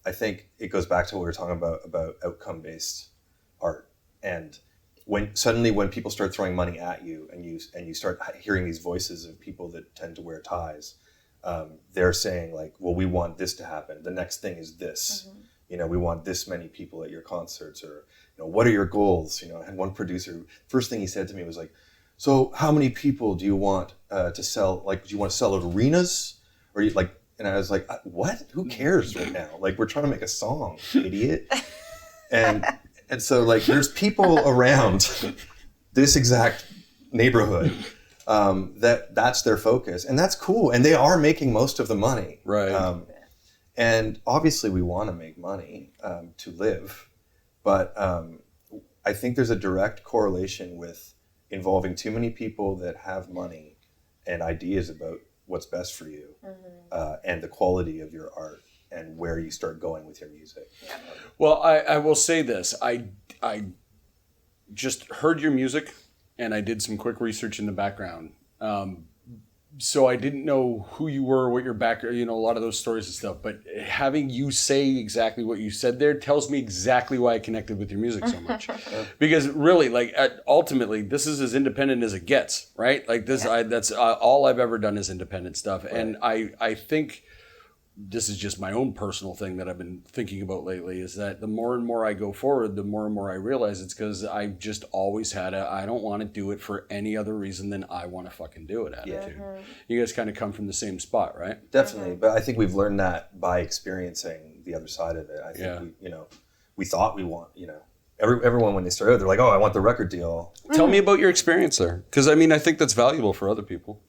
[SPEAKER 2] I think it goes back to what we were talking about outcome-based art. And when people start throwing money at you and you start hearing these voices of people that tend to wear ties, they're saying well, we want this to happen. The next thing is this. We want this many people at your concerts, or what are your goals? I had one producer, first thing he said to me was so how many people do you want to sell? Do you want to sell at arenas? Or and I was what? Who cares right now? We're trying to make a song, idiot. And so there's people around this exact neighborhood that's their focus, and that's cool. And they are making most of the money.
[SPEAKER 1] Right.
[SPEAKER 2] And obviously we want to make money to live, but I think there's a direct correlation with involving too many people that have money and ideas about what's best for you, and the quality of your art and where you start going with your music. Yeah.
[SPEAKER 1] Well, I will say this. I just heard your music and I did some quick research in the background. So I didn't know who you were, what your background, a lot of those stories and stuff. But having you say exactly what you said there tells me exactly why I connected with your music so much. Because really, ultimately, this is as independent as it gets, right? That's all I've ever done is independent stuff. Right. And I think this is just my own personal thing that I've been thinking about lately, is that the more and more I go forward, the more and more I realize it's because I've just always had I don't want to do it for any other reason than I want to fucking do it attitude. Yeah. You guys kind of come from the same spot, right?
[SPEAKER 2] Definitely. But I think we've learned that by experiencing the other side of it. I think we thought we want, everyone when they start out, they're I want the record deal.
[SPEAKER 1] Tell me about your experience there. Because I think that's valuable for other people.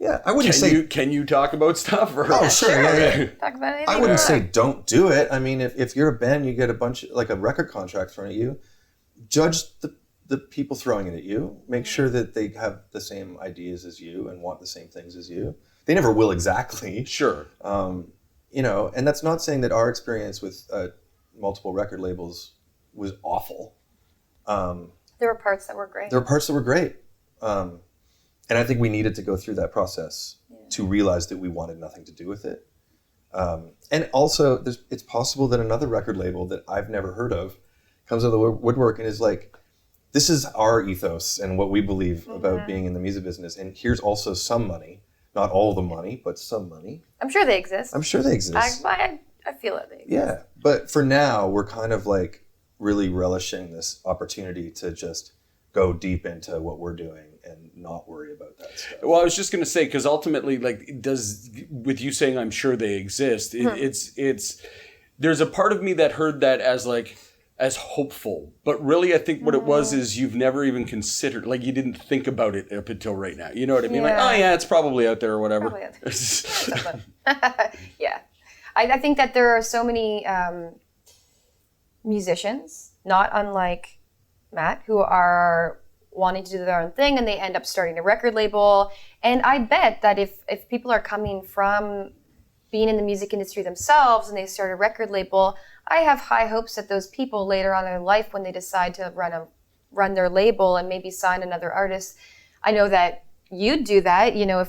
[SPEAKER 2] Yeah, I wouldn't say.
[SPEAKER 1] Can you talk about stuff? Or?
[SPEAKER 2] Oh, sure. Yeah.
[SPEAKER 3] Talk about anything.
[SPEAKER 2] I wouldn't say don't do it. I mean, if you're a band, you get a bunch a record contract thrown at you. Judge the people throwing it at you. Make sure that they have the same ideas as you and want the same things as you. They never will exactly.
[SPEAKER 1] Sure.
[SPEAKER 2] And that's not saying that our experience with multiple record labels was awful.
[SPEAKER 3] There were parts that were great. And I think we needed to go through that process to realize that we wanted nothing to do with it. And also, it's possible that another record label that I've never heard of comes out of the woodwork and is this is our ethos and what we believe about being in the music business. And here's also some money, not all the money, but some money. I'm sure they exist.
[SPEAKER 2] I feel that they exist.
[SPEAKER 3] I feel it. They exist.
[SPEAKER 2] Yeah, but for now, we're kind of really relishing this opportunity to just go deep into what we're doing and not worry about that stuff.
[SPEAKER 1] Well, I was just going to say, because ultimately, like, with you saying I'm sure they exist, it's there's a part of me that heard that as hopeful, but really I think what it was is you've never even considered, like, you didn't think about it up until right now. You know what I mean?
[SPEAKER 3] Yeah.
[SPEAKER 1] Like, oh yeah, it's probably out there or whatever.
[SPEAKER 3] Probably out there. Yeah. I think that there are so many musicians, not unlike Matt, who are wanting to do their own thing, and they end up starting a record label. And I bet that if people are coming from being in the music industry themselves and they start a record label, I have high hopes that those people later on in their life, when they decide to run their label and maybe sign another artist, I know that you'd do that. You know,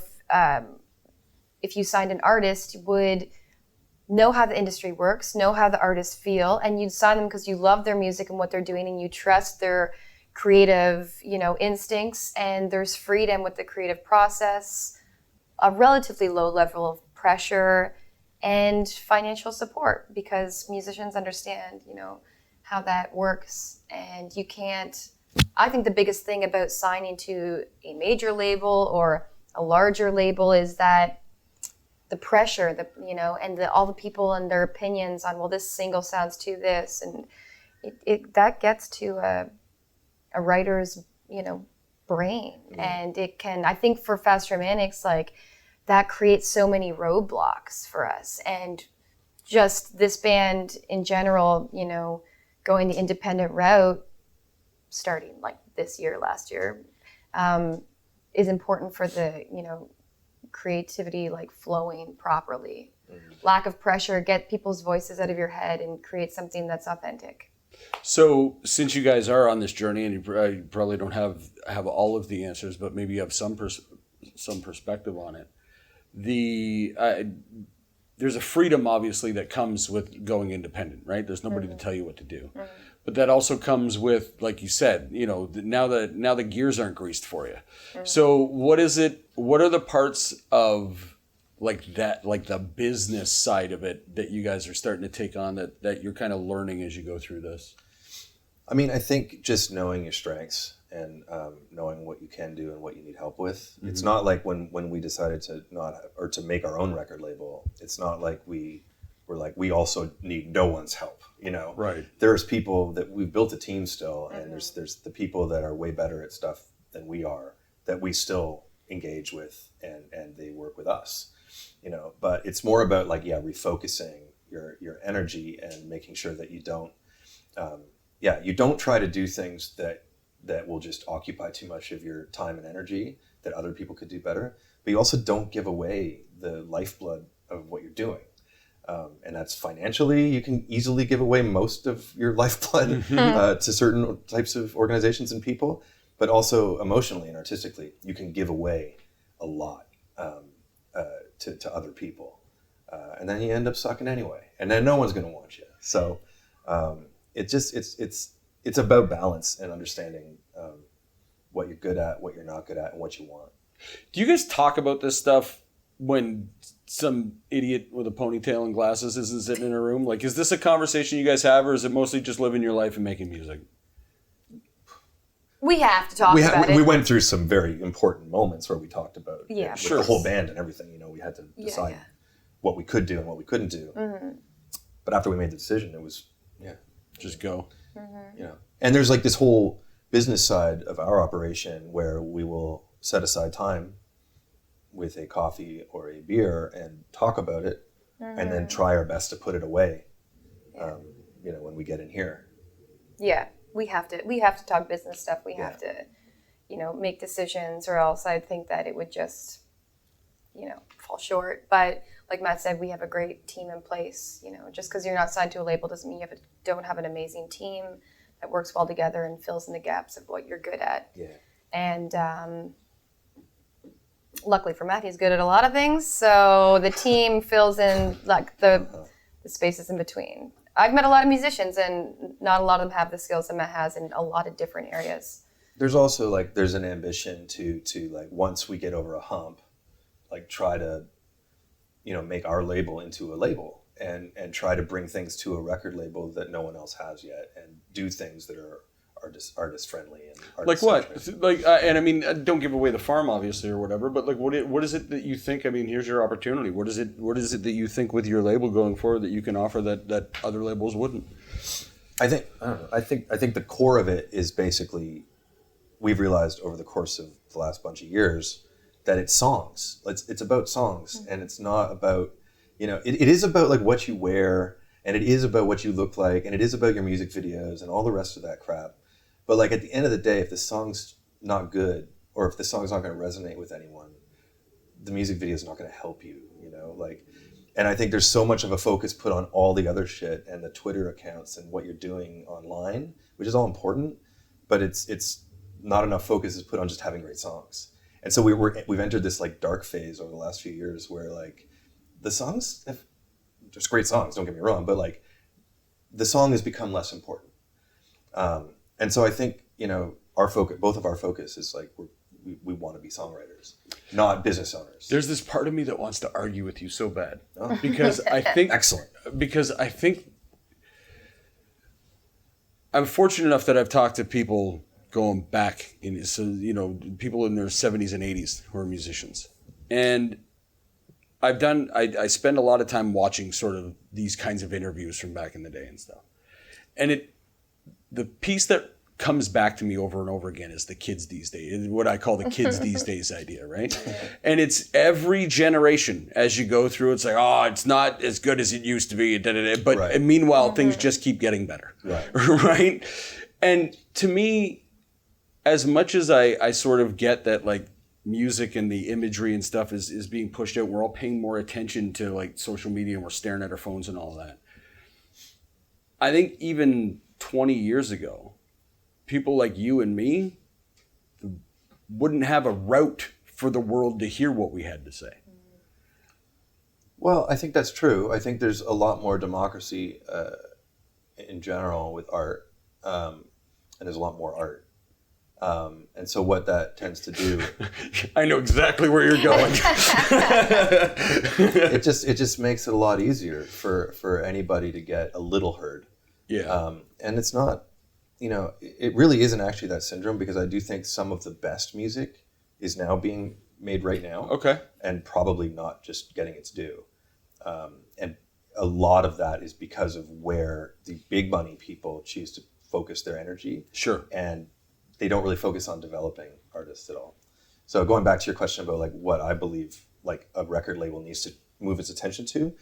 [SPEAKER 3] if you signed an artist, you would know how the industry works, know how the artists feel, and you'd sign them because you love their music and what they're doing, and you trust their creative, instincts, and there's freedom with the creative process, a relatively low level of pressure, and financial support, because musicians understand, how that works. And you can't, I think the biggest thing about signing to a major label or a larger label is that the pressure, and all the people and their opinions on, well, this single sounds to this, and that gets to a writer's, brain. And it can, I think for Fast Romantics, like, that creates so many roadblocks for us. And just this band in general, going the independent route, starting like this year, last year, is important for the, creativity, like, flowing properly. Lack of pressure, get people's voices out of your head and create something that's authentic.
[SPEAKER 1] So, since you guys are on this journey, and you probably don't have all of the answers, but maybe you have some perspective on it. There's a freedom, obviously, that comes with going independent, right? There's nobody to tell you what to do. But that also comes with, like you said, now the gears aren't greased for you. So what are the parts of, like, that, like the business side of it, that you guys are starting to take on, that you're kind of learning as you go through this?
[SPEAKER 2] I mean, I think just knowing your strengths and knowing what you can do and what you need help with. It's not like when we decided to make our own record label, it's not like we were like, we also need no one's help, Right. There's people that we've built a team still, and there's the people that are way better at stuff than we are, that we still engage with, and they work with us, But it's more about, like, refocusing your energy and making sure that you don't try to do things that will just occupy too much of your time and energy that other people could do better. But you also don't give away the lifeblood of what you're doing. And that's financially, you can easily give away most of your lifeblood to certain types of organizations and people, but also emotionally and artistically, you can give away a lot to other people. And then you end up sucking anyway, and then no one's going to want you. So it's about balance and understanding what you're good at, what you're not good at, and what you want.
[SPEAKER 1] Do you guys talk about this stuff when some idiot with a ponytail and glasses isn't sitting in a room? Like, is this a conversation you guys have, or is it mostly just living your life and making music?
[SPEAKER 3] We have to talk about it.
[SPEAKER 2] We went through some very important moments where we talked about it with
[SPEAKER 1] sure.
[SPEAKER 2] the whole band and everything. We had to decide what we could do and what we couldn't do. But after we made the decision, it was,
[SPEAKER 1] just go.
[SPEAKER 2] And there's, like, this whole business side of our operation where we will set aside time with a coffee or a beer and talk about it, and then try our best to put it away, when we get in here.
[SPEAKER 3] Yeah, we have to talk business stuff. We have to, make decisions, or else I think that it would just, fall short. But like Matt said, we have a great team in place. Just because you're not signed to a label doesn't mean you don't have an amazing team that works well together and fills in the gaps of what you're good at.
[SPEAKER 2] Yeah.
[SPEAKER 3] And luckily for Matt, he's good at a lot of things. So the team fills in, like, the spaces in between. I've met a lot of musicians, and not a lot of them have the skills that Matt has in a lot of different areas.
[SPEAKER 2] There's also, like, there's an ambition to like, once we get over a hump, like, try to, make our label into a label, and try to bring things to a record label that no one else has yet, and do things that are artist friendly and
[SPEAKER 1] like what? Like, and I mean, don't give away the farm, obviously, or whatever. But like, what is it that you think? I mean, here's your opportunity. What is it that you think with your label going forward that you can offer that other labels wouldn't?
[SPEAKER 2] I don't know. I think the core of it is basically, we've realized over the course of the last bunch of years that it's songs. It's about songs, and it's not about, it is about like what you wear, and it is about what you look like, and it is about your music videos and all the rest of that crap. But like at the end of the day, if the song's not good, or if the song's not going to resonate with anyone, the music video is not going to help you, And I think there's so much of a focus put on all the other shit and the Twitter accounts and what you're doing online, which is all important, but it's not enough focus is put on just having great songs. And so we've entered this like dark phase over the last few years where like the songs there's great songs, don't get me wrong, but like the song has become less important. And so I think, our focus, both of our focus is like we want to be songwriters, not business owners.
[SPEAKER 1] There's this part of me that wants to argue with you so bad because I think
[SPEAKER 2] excellent.
[SPEAKER 1] Because I think I'm fortunate enough that I've talked to people going back people in their 70s and 80s who are musicians, and I spend a lot of time watching sort of these kinds of interviews from back in the day and stuff, and the piece that comes back to me over and over again is the kids these days, what I call the kids these days idea, right? And it's every generation as you go through, it's like, oh, it's not as good as it used to be, but
[SPEAKER 2] right.
[SPEAKER 1] Meanwhile, things just keep getting better,
[SPEAKER 2] right?
[SPEAKER 1] Right? And to me, as much as I sort of get that like music and the imagery and stuff is being pushed out, we're all paying more attention to like social media and we're staring at our phones and all that. I think even 20 years ago, people like you and me wouldn't have a route for the world to hear what we had to say.
[SPEAKER 2] Well, I think that's true. I think there's a lot more democracy in general with art, and there's a lot more art. And so what that tends to do...
[SPEAKER 1] I know exactly where you're going.
[SPEAKER 2] it just makes it a lot easier for anybody to get a little heard.
[SPEAKER 1] Yeah.
[SPEAKER 2] And it's not... it really isn't actually that syndrome, because I do think some of the best music is now being made right now.
[SPEAKER 1] Okay.
[SPEAKER 2] And probably not just getting its due. And a lot of that is because of where the big money people choose to focus their energy.
[SPEAKER 1] Sure.
[SPEAKER 2] And they don't really focus on developing artists at all. So going back to your question about like what I believe like a record label needs to move its attention to,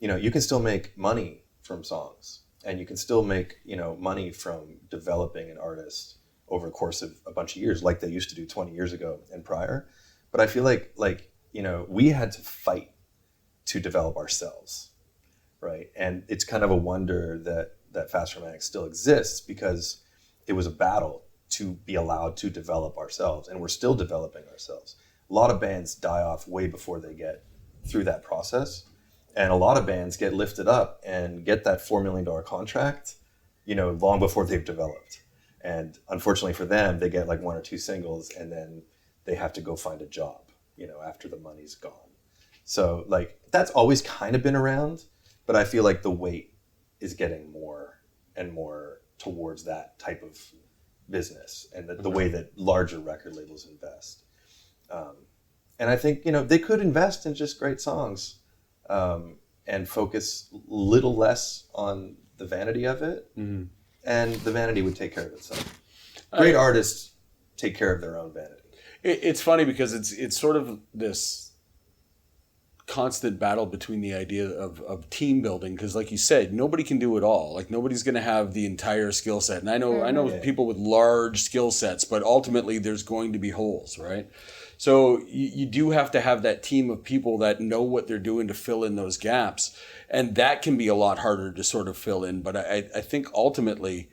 [SPEAKER 2] you can still make money from songs. And you can still make, money from developing an artist over the course of a bunch of years, like they used to do 20 years ago and prior. But I feel like we had to fight to develop ourselves, right? And it's kind of a wonder that Fast Romantic still exists, because it was a battle to be allowed to develop ourselves, and we're still developing ourselves. A lot of bands die off way before they get through that process. And a lot of bands get lifted up and get that $4 million contract, long before they've developed. And unfortunately for them, they get like one or two singles, and then they have to go find a job, after the money's gone. So like that's always kind of been around, but I feel like the weight is getting more and more towards that type of business, and the way that larger record labels invest. And I think, they could invest in just great songs. And focus a little less on the vanity of it, and the vanity would take care of itself. Great artists take care of their own vanity.
[SPEAKER 1] It's funny because it's sort of this constant battle between the idea of team building, because like you said, nobody can do it all. Like nobody's going to have the entire skill set, and I know people with large skill sets, but ultimately there's going to be holes, right? So you do have to have that team of people that know what they're doing to fill in those gaps. And that can be a lot harder to sort of fill in. But I think ultimately,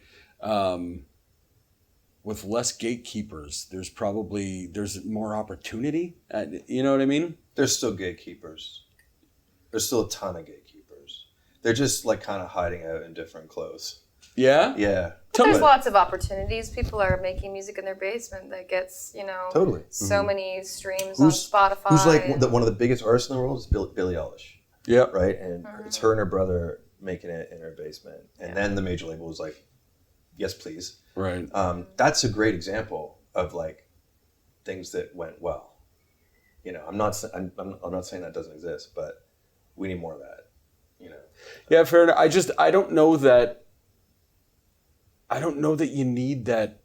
[SPEAKER 1] with less gatekeepers, there's more opportunity. You know what I mean?
[SPEAKER 2] There's still gatekeepers. There's still a ton of gatekeepers. They're just like kind of hiding out in different clothes.
[SPEAKER 1] Yeah?
[SPEAKER 2] Yeah.
[SPEAKER 3] But there's lots of opportunities. People are making music in their basement that gets,
[SPEAKER 2] totally
[SPEAKER 3] so many streams on Spotify.
[SPEAKER 2] Who's like one of the biggest artists in the world is Billie Eilish.
[SPEAKER 1] Yeah.
[SPEAKER 2] Right? And it's her and her brother making it in her basement. And then the major label was like, yes, please.
[SPEAKER 1] Right.
[SPEAKER 2] That's a great example of like things that went well. You know, I'm not saying that doesn't exist, but we need more of that, you know.
[SPEAKER 1] Yeah, fair enough. I don't know that you need that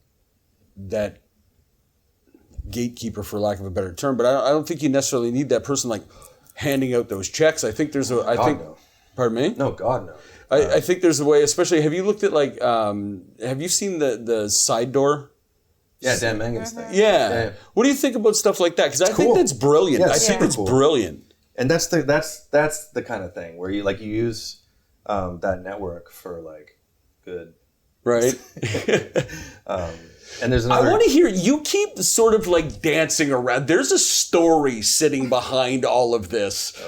[SPEAKER 1] gatekeeper, for lack of a better term, but I don't think you necessarily need that person like handing out those checks. I think there's
[SPEAKER 2] No.
[SPEAKER 1] Pardon me?
[SPEAKER 2] No, God, no.
[SPEAKER 1] I think there's a way, especially, have you looked at like, have you seen the side door?
[SPEAKER 2] Yeah, Dan Mangan's thing.
[SPEAKER 1] Yeah. What do you think about stuff like that? Because I think
[SPEAKER 2] cool.
[SPEAKER 1] that's brilliant.
[SPEAKER 2] Yeah,
[SPEAKER 1] I think
[SPEAKER 2] super
[SPEAKER 1] it's
[SPEAKER 2] cool.
[SPEAKER 1] brilliant.
[SPEAKER 2] And that's the kind of thing where you use that network for like good.
[SPEAKER 1] Right.
[SPEAKER 2] And there's another.
[SPEAKER 1] I want to hear, you keep sort of like dancing around. There's a story sitting behind all of this.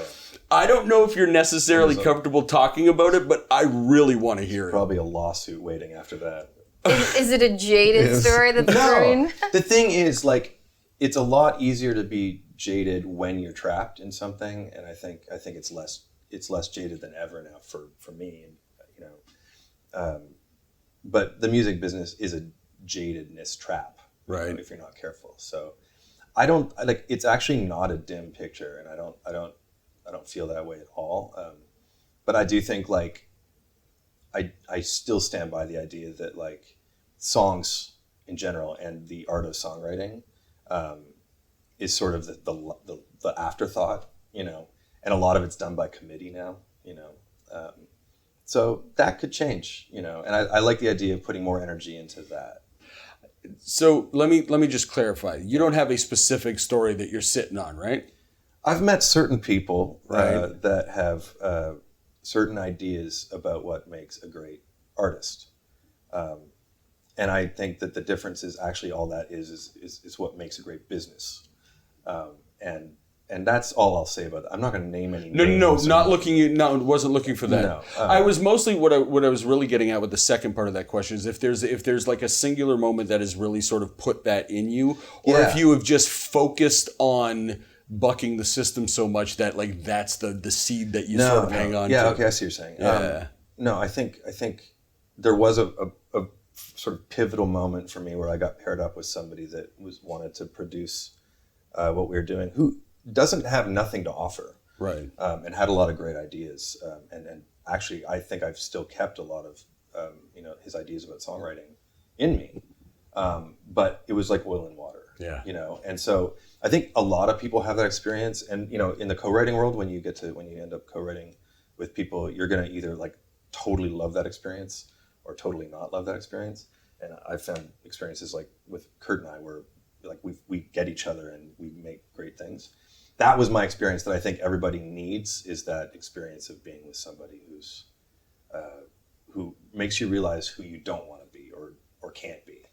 [SPEAKER 1] I don't know if you're necessarily comfortable talking about it, but I really want to hear it.
[SPEAKER 2] Probably a lawsuit waiting after that.
[SPEAKER 3] Is it a jaded story that's brewing?
[SPEAKER 2] The thing is, like, it's a lot easier to be jaded when you're trapped in something, and I think it's less jaded than ever now for me, and you know. But the music business is a jadedness trap,
[SPEAKER 1] right?
[SPEAKER 2] You know, if you're not careful. So I don't like. It's actually not a dim picture, and I don't feel that way at all. But I do think like I still stand by the idea that like songs in general and the art of songwriting is sort of the afterthought, you know, and a lot of it's done by committee now, you know. So that could change, you know, and I like the idea of putting more energy into that.
[SPEAKER 1] So let me just clarify. You don't have a specific story that you're sitting on, right?
[SPEAKER 2] I've met certain people
[SPEAKER 1] Right.
[SPEAKER 2] that have certain ideas about what makes a great artist. And I think that the difference is actually all that is what makes a great business. And that's all I'll say about that. I'm not going to name any names.
[SPEAKER 1] No, wasn't looking for that.
[SPEAKER 2] No.
[SPEAKER 1] I was mostly what I was really getting at with the second part of that question is if there's like a singular moment that has really sort of put that in you, or if you have just focused on bucking the system so much that like that's the seed that you sort of hang on to.
[SPEAKER 2] Yeah, okay, I see what you're saying.
[SPEAKER 1] Yeah.
[SPEAKER 2] No, I think there was a sort of pivotal moment for me where I got paired up with somebody that wanted to produce what we were doing, who doesn't have nothing to offer,
[SPEAKER 1] right?
[SPEAKER 2] And had a lot of great ideas, and actually I think I've still kept a lot of you know, his ideas about songwriting in me, but it was like oil and water, you know. And so I think a lot of people have that experience, and you know, in the co-writing world, when you end up co-writing with people, you're gonna either like totally love that experience or totally not love that experience. And I've found experiences like with Kurt and I where like we get each other and we make great things. That was my experience that I think everybody needs, is that experience of being with somebody who makes you realize who you don't want to be or can't be.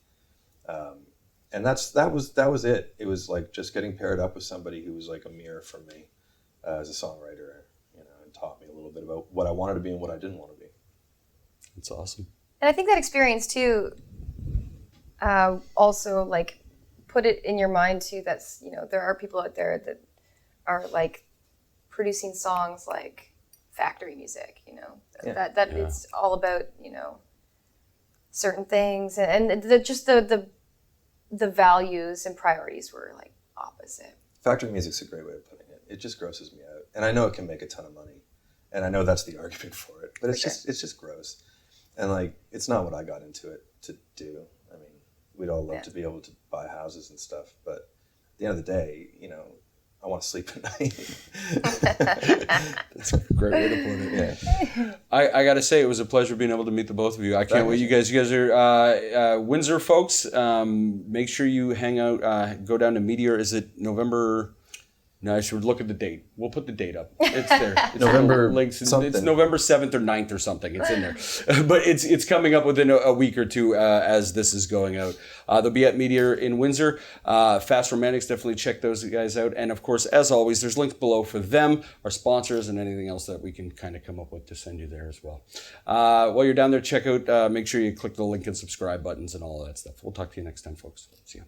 [SPEAKER 2] And that was it. It was like just getting paired up with somebody who was like a mirror for me as a songwriter, you know, and taught me a little bit about what I wanted to be and what I didn't want to be.
[SPEAKER 1] That's awesome.
[SPEAKER 3] And I think that experience too, also like put it in your mind too. That's, you know, there are people out there that are like producing songs like factory music, you know, that it's all about, you know, certain things, and the values and priorities were like opposite.
[SPEAKER 2] Factory music's a great way of putting it. It just grosses me out, and I know it can make a ton of money, and I know that's the argument for it. But it's just gross, and like it's not what I got into it to do. I mean, we'd all love to be able to buy houses and stuff, but at the end of the day, you know, I want to sleep at night.
[SPEAKER 1] That's a great way to put it. Yeah. I got to say, it was a pleasure being able to meet the both of you. I can't wait. You guys are Windsor folks. Make sure you hang out. Go down to Meteor. Is it November? No, I should look at the date. We'll put the date up. It's there. It's
[SPEAKER 2] November
[SPEAKER 1] links.
[SPEAKER 2] something.
[SPEAKER 1] It's November 7th or 9th or something. It's in there. But it's coming up within a week or two as this is going out. They'll be at Meteor in Windsor. Fast Romantics, definitely check those guys out. And of course, as always, there's links below for them, our sponsors, and anything else that we can kind of come up with to send you there as well. While you're down there, check out, make sure you click the link and subscribe buttons and all of that stuff. We'll talk to you next time, folks. See you.